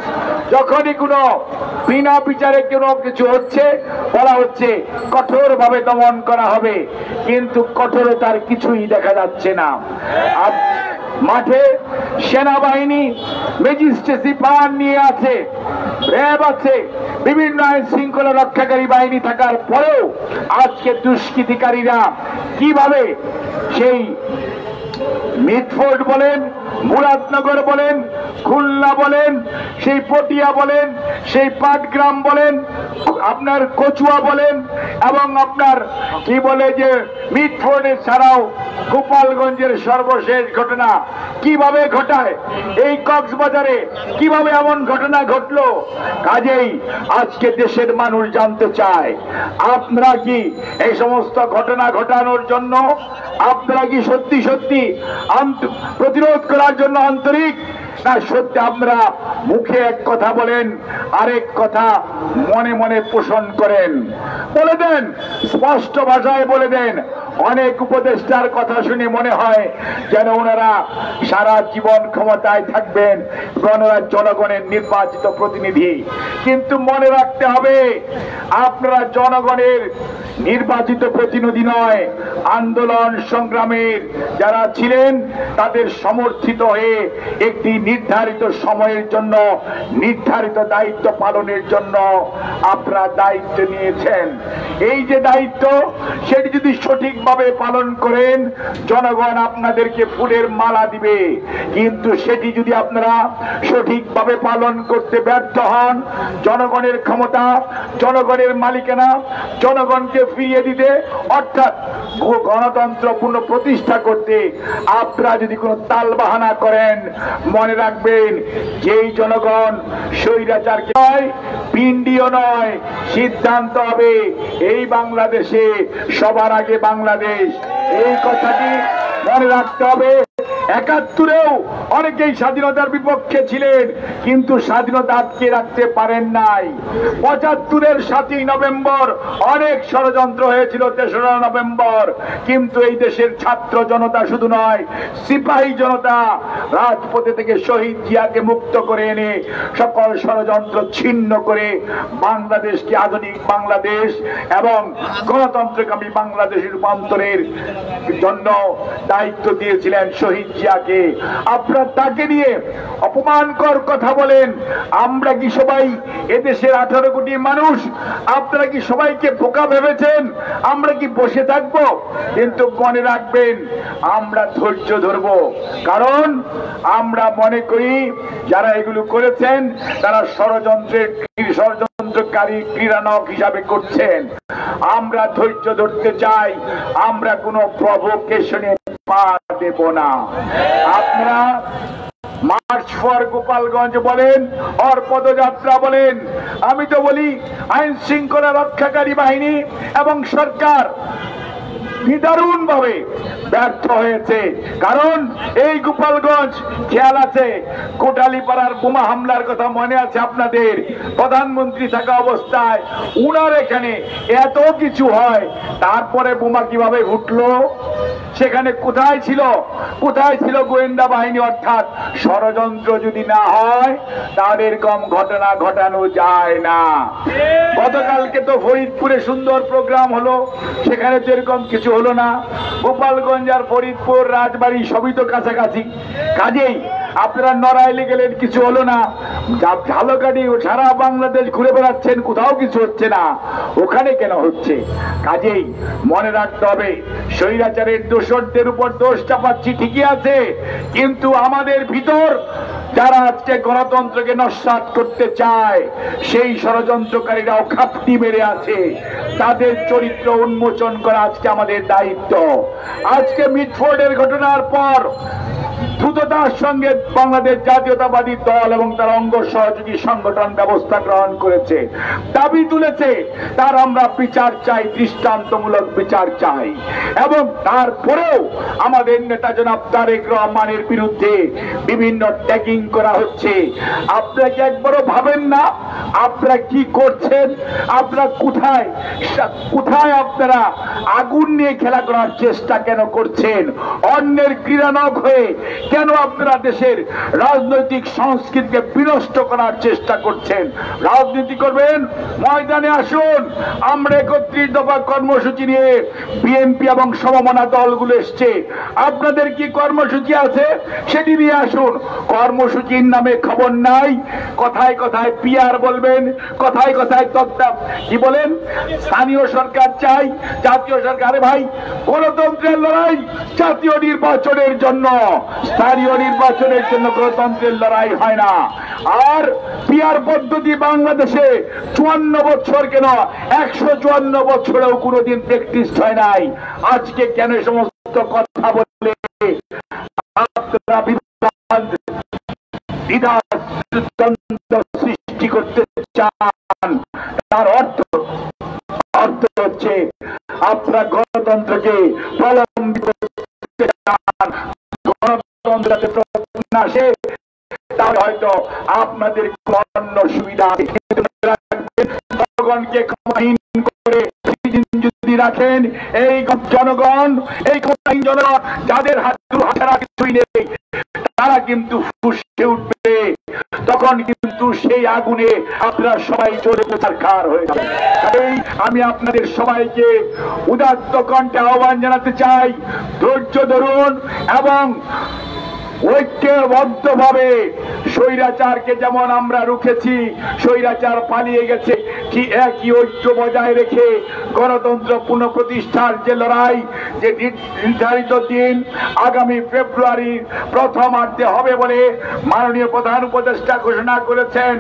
যখনই কোনো বিনা বিচারে কোনো কিছু হচ্ছে বলা হচ্ছে কঠোরভাবে দমন করা হবে, কিন্তু কঠোরতার কিছুই দেখা যাচ্ছে না। মাঠে সেনাবাহিনী ম্যাজিস্ট্রেসি পাওয়ার নিয়ে আছে, র্যাব আছে, বিভিন্ন আইন শৃঙ্খলা রক্ষাকারী বাহিনী থাকার পরেও আজকে দুষ্কৃতিকারীরা কিভাবে সেই মিটফোর্ড বলেন, মুরাদনগর বলেন, খুলনা বলেন, সেই পটিয়া বলেন, সেই পাটগ্রাম বলেন, আপনার কচুয়া বলেন, এবং আপনার কি বলে যে মিটফোর্ডের ছাড়াও গোপালগঞ্জের সর্বশেষ ঘটনা কিভাবে ঘটায়, এই কক্সবাজারে কিভাবে এমন ঘটনা ঘটলো। কাজেই আজকে দেশের মানুষ জানতে চায় আপনারা কি এই সমস্ত ঘটনা ঘটানোর জন্য, আপনারা কি সত্যি সত্যি প্রতিরোধ করার জন্য আন্তরিক, না সত্যি আপনারা মুখে এক কথা বলেন আরেক কথা মনে মনে পোষণ করেন? বলে দেন, স্পষ্ট ভাষায় বলে দেন। অনেক উপদেষ্টার কথা শুনে মনে হয় যেন ওনারা সারা জীবন ক্ষমতায় থাকবেন, ওনারা জনগণের নির্বাচিত প্রতিনিধি। কিন্তু মনে রাখতে হবে আপনারা জনগণের নির্বাচিত প্রতিনিধি নয়, আন্দোলন সংগ্রামের যারা ছিলেন তাদের সমর্থিত হয়ে একটি নির্ধারিত সময়ের জন্য নির্ধারিত দায়িত্ব পালনের জন্য আপনারা দায়িত্ব নিয়েছেন। এই যে দায়িত্ব, সেটি যদি সঠিকভাবে পালন করেন জনগণ আপনাদেরকে ফুলের মালা দিবে, কিন্তু সেটি যদি আপনারা সঠিকভাবে পালন করতে ব্যর্থ হন, জনগণের ক্ষমতা, জনগণের মালিকানা জনগণকে ফিরিয়ে দিতে, অর্থাৎ গণতন্ত্র পুনঃ প্রতিষ্ঠা করতে আপনারা যদি কোনো তালবাহানা করেন, মনে রাখবেন যেই জনগণ স্বৈরাচারকে নয়, পিন্ডিও নয়, সিদ্ধান্ত হবে এই বাংলাদেশে সবার আগে বাংলাদেশ। এই কথাটি মনে রাখতে হবে। ৭১-এও অনেকেই স্বাধীনতার বিপক্ষে ছিলেন, কিন্তু স্বাধীনতা আটকে রাখতে পারেন নাই। ৭৫-এর ৭ই নভেম্বর অনেক ষড়যন্ত্র হয়েছিল, ৩রা নভেম্বর, কিন্তু এই দেশের ছাত্র জনতা শুধু নয়, সিপাহী জনতা রাজপথে থেকে শহীদ জিয়াকে মুক্ত করে এনে সকল ষড়যন্ত্র ছিন্ন করে বাংলাদেশকে আধুনিক বাংলাদেশ এবং গণতন্ত্রকামী বাংলাদেশের রূপান্তরের জন্য দায়িত্ব দিয়েছিলেন শহীদ জিয়াকে। আপনারা তাকে নিয়ে অপমানকর কথা বলেন। আমরা কি সবাই এদেশের 18 কোটি মানুষ, আপনারা কি সবাইকে বোকা ভেবেছেন? আমরা কি বসে থাকবো? কিন্তু মনে রাখবেন আমরা ধৈর্য ধরব, কারণ আমরা মনে করি যারা এগুলো করেছেন তারা ষড়যন্ত্রকারী ক্রীড়ানক হিসাবে করছেন। আমরা ধৈর্য ধরতে চাই, আমরা কোনো প্রভোকেশনে পা দেব না। আপনারা মার্চ ফর গোপালগঞ্জ বলেন, আর পদযাত্রা বলেন, আমি তো বলি আইন শৃঙ্খলা রক্ষাকারী বাহিনী এবং সরকার নিদারুণ ভাবে ব্যর্থ হয়েছে। কারণ এই গোপালগঞ্জ, খেয়াল আছে কোটালীপাড়ার বোমা হামলার কথা মনে আছে আপনাদের? প্রধানমন্ত্রী থাকা অবস্থায় উনার এখানে এত কিছু হয়, তারপরে বোমা কিভাবে উঠলো? সেখানে কোথায় ছিল গোয়েন্দা বাহিনী? অর্থাৎ ষড়যন্ত্র যদি না হয় তাহলে এরকম ঘটনা ঘটানো যায় না। গতকালকে তো ফরিদপুরে সুন্দর প্রোগ্রাম হলো, সেখানে তো এরকম কিছু হলো না। গোপালগঞ্জ আর ফরিদপুর রাজবাড়ী সবই তো কাছাকাছি, কাজেই আপনারা নড়াইলে গেলেন, কিছু হলো না। ঝালকাঠি সারা বাংলাদেশ ঘুরে বেড়াচ্ছেন, কোথাও কিছু হচ্ছে না, ওখানে কেন হচ্ছে? কাজেই মনে রাখতে হবে স্বৈরাচারের দোষরদের উপর দোষ চাপাচ্ছি ঠিকই আছে, কিন্তু আমাদের ভিতর যারা আজকে গণতন্ত্রকে নস্যাৎ করতে চায় সেই ষড়যন্ত্রকারীরাও খাপটি মেরে আছে। তাদের চরিত্র উন্মোচন করা আজকে আমাদের দায়িত্ব। আজকে মিটফোর্ডের ঘটনার পর দ্রুততার সঙ্গে বাংলাদেশ জাতীয়তাবাদী দল এবং তার অঙ্গ সহযোগী সংগঠন ব্যবস্থা গ্রহণ করেছে, দাবি তুলেছে, তার আমরা বিচার চাই, দৃষ্টান্তমূলক বিচার চাই। এবং তারপরেও আমাদের নেতা জনাব তারেক রহমানের বিরুদ্ধে বিভিন্ন ট্যাগিং করা হচ্ছে। আপনারা কি একবারও ভাবেন না আপনারা কি করছেন? আপনারা কোথায় আপনারা আগুন নিয়ে খেলা করার চেষ্টা কেন করছেন? অন্যের ক্রীড়ানক হয়ে কেন আপনারা দেশের রাজনৈতিক সংস্কৃতিকে বিনষ্ট করার চেষ্টা করছেন? রাজনীতি করবেন, ময়দানে আসুন। আমরা 31 দফা কর্মসূচি নিয়ে বিএনপি এবং সমমনা দলগুলো এসছে। আপনাদের কি কর্মসূচি আছে সেটি নিয়ে আসুন। কর্মসূচির নামে খবর নাই, কথায় কথায় পিআর বলবেন, কথায় কথায় কি বলেন, স্থানীয় সরকার চাই, জাতীয় সরকার। ভাই, গণতন্ত্রের লড়াই জাতীয় নির্বাচনের জন্য, স্থানীয় নির্বাচনের জন্য গণতন্ত্রের লড়াই হয় না। আর পিআর পদ্ধতি বাংলাদেশে 54 বছর কেন 154 বছরেও কোনোদিন প্র্যাকটিস হয় নাই। আজকে কেন সমস্ত কথা বলে আপনারা সৃষ্টি করতে চান? তার অর্থ হচ্ছে আপনারা গণতন্ত্রকে প্রলম্বিত করতে চান। গণতন্ত্রকে প্রশ্ন আসে তাহলে হয়তো আপনাদের অন্য সুবিধা আছে। জনগণকে ক্ষমাহীন করে যদি রাখেন, এই জনগণ, এই ক্ষমতাহীন জনগণ যাদের হাতে কিছুই নেই, তারা কিন্তু ফুঁসে উঠবে। তখন কিন্তু সেই আগুনে আপনারা সবাই চলে ছারখার হয়ে যাবে। আমি আপনাদের সবাইকে উদাত্ত কণ্ঠে আহ্বান জানাতে চাই, ধৈর্য ধরুন এবং ঐক্যবদ্ধভাবে স্বৈরাচারকে যেমন আমরা রুখেছি, স্বৈরাচার পালিয়ে গেছে, ঠিক একই ঐক্য বজায় রেখে গণতন্ত্র পুনঃপ্রতিষ্ঠার যে লড়াই, যে নির্ধারিত দিন আগামী ফেব্রুয়ারির প্রথমার্ধে হবে বলে মাননীয় প্রধান উপদেষ্টা ঘোষণা করেছেন,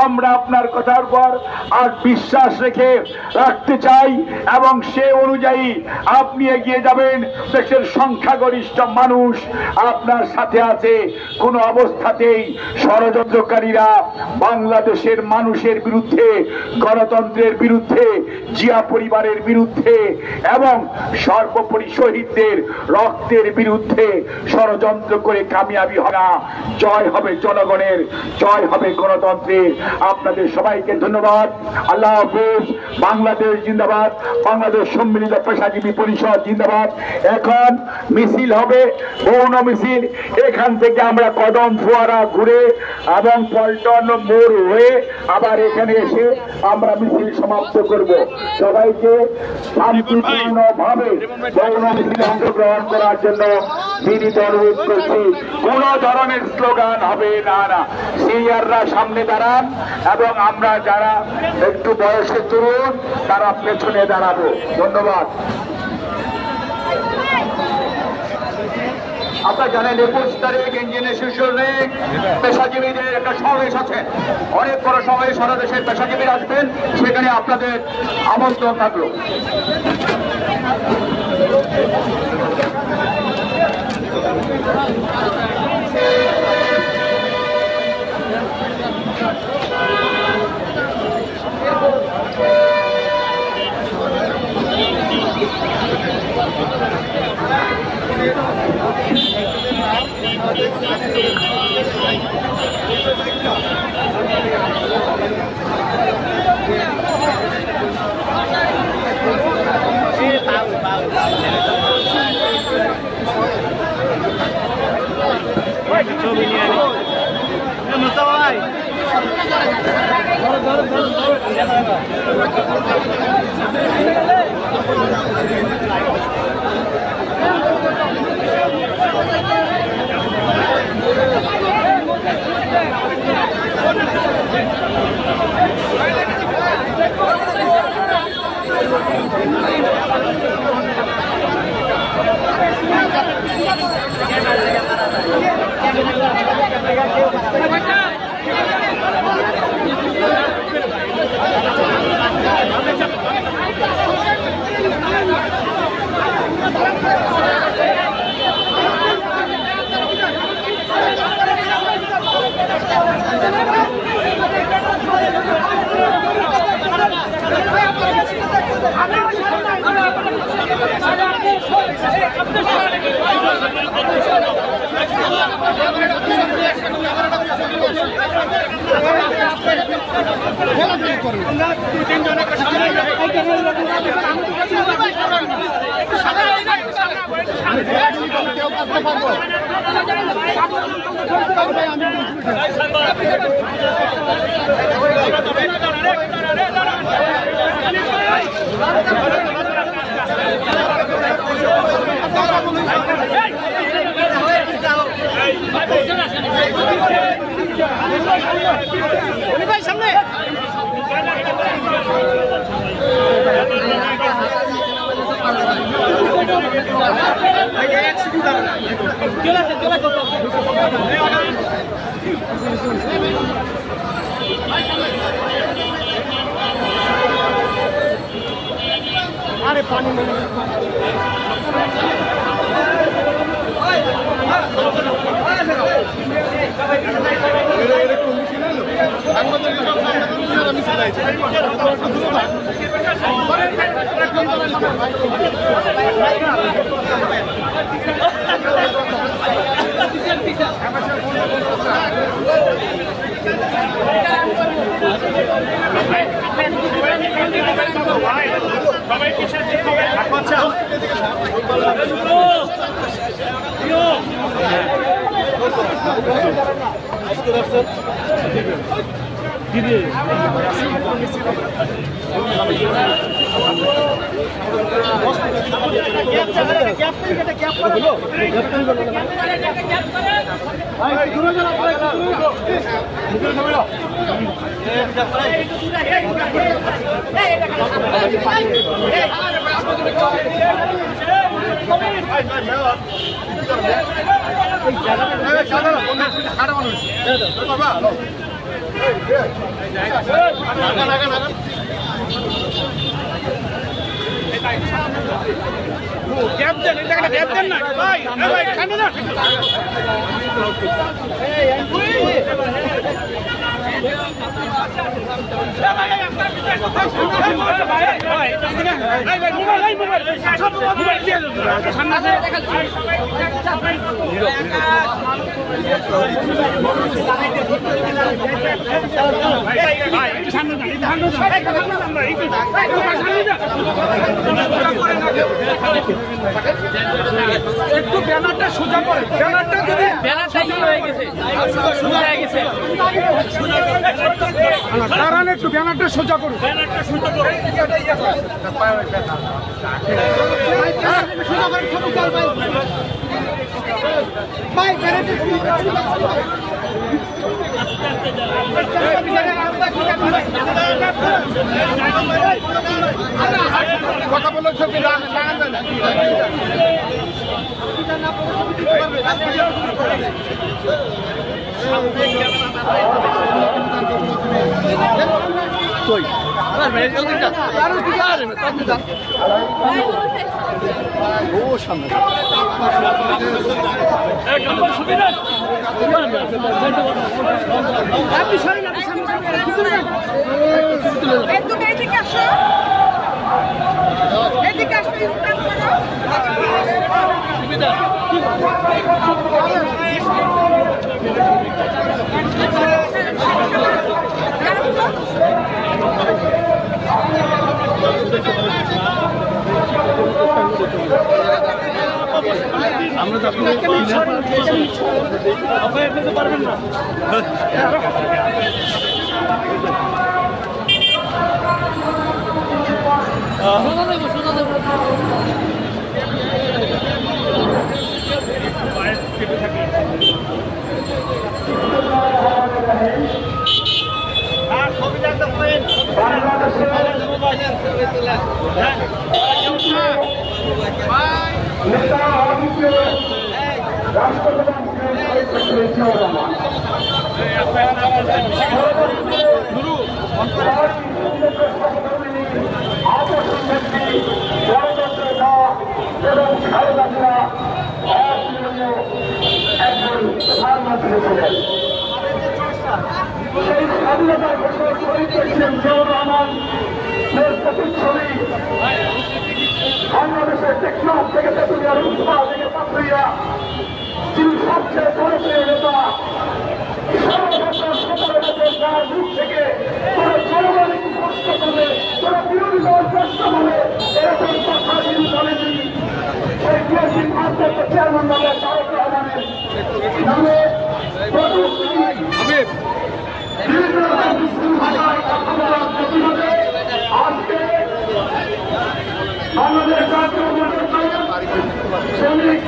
আমরা আপনার কথার উপর আর বিশ্বাস রাখতে চাই এবং সে অনুযায়ী আপনি এগিয়ে যাবেন। দেশের সংখ্যাগরিষ্ঠ মানুষ আপনার সাথে আছে। কোন অবস্থাতেই ষড়যন্ত্রকারীরা বাংলাদেশের মানুষের বিরুদ্ধে, গণতন্ত্রের বিরুদ্ধে, জিয়া পরিবারের বিরুদ্ধে এবং সর্বোপরি শহীদদের রক্তের বিরুদ্ধে ষড়যন্ত্র করে কামিয়াবি হবে না। জয় হবে জনগণের, জয় হবে গণতন্ত্রের। আপনাদের সবাইকে ধন্যবাদ। আল্লাহ হাফেজ। বাংলাদেশ জিন্দাবাদ, বাংলাদেশ সম্মিলিত পেশাজীবী পরিষদ জিন্দাবাদ। এখন মিছিল হবে, গৌণ মিছিল। এখান থেকে আমরা কদম ফোয়ারা ঘুরে এবং পল্টন মোড় হয়ে আবার এখানে এসে আমরা মিছিল সমাপ্ত করব। সবাইকে শান্তিপূর্ণভাবে গৌণ মিছিলে অংশগ্রহণ করার জন্য বিনীত অনুরোধ করছি। কোন ধরনের স্লোগান হবে না। সিনিয়ররা সামনে দাঁড়ান এবং আমরা যারা একটু বয়সে তরুণ তারা পেছনে দাঁড়াবো। ধন্যবাদ। আপনারা জানেন 21 তারিখ ইঞ্জিনিয়ার শিশুরে পেশাজীবীদের একটা সমাবেশ আছে, অনেক বড় সমাবেশ, সারা দেশের পেশাজীবীরা আসবেন, সেখানে আপনাদের আমন্ত্রণ থাকলো। আমরা সামনে আরে পানি একটু ব্যানারটা সোজা করে, ব্যানারটা যদি ব্যানারটা কি হয়ে গেছে, সোজা হয়ে গেছে, দাঁড়ান একটু ব্যানারটা সোজা করুন, ব্যানারটা সোজা করুন, ভাই ব্যানারটা কথা বলেছে আপনি সরেন, আপনি সামনে এদিকে আসো, এদিকে আসো, আমরা তো আপনাকে পারবেন না। সেই স্বাধীনতার ঘোষণা করেছিলেন জিয়াউর রহমান, প্রতিচ্ছবি বাংলাদেশের টেকনাফ থেকে তেতুলিয়া, রূপসা থেকে পাথুরিয়া, তিনি সবচেয়ে জনপ্রিয় নেতা। থেকে তোরা জনগণকে কষ্ট করবে, তোরা বিরোধী দল চেষ্টা করবে, এরকম কথা তিনি বলেনি। সেই বিএনপির ভারপ্রাপ্ত চেয়ারম্যান নামে তারেক রহমানের নামে শ্রমিক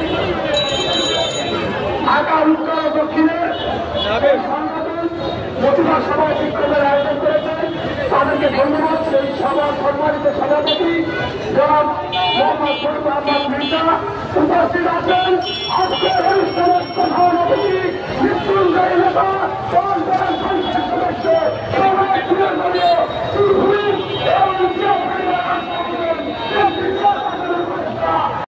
ঢাকা উত্তর ও দক্ষিণের এই সংগঠন প্রতিভা সভা বিক্ষোভের আয়োজন করেছেন। তাদেরকে ধন্যবাদ। সেই সভার সম্মানিত সভাপতি জনাব মোহাম্মদ শরীফ আহমদ মির্জা উপস্থিত আছেন।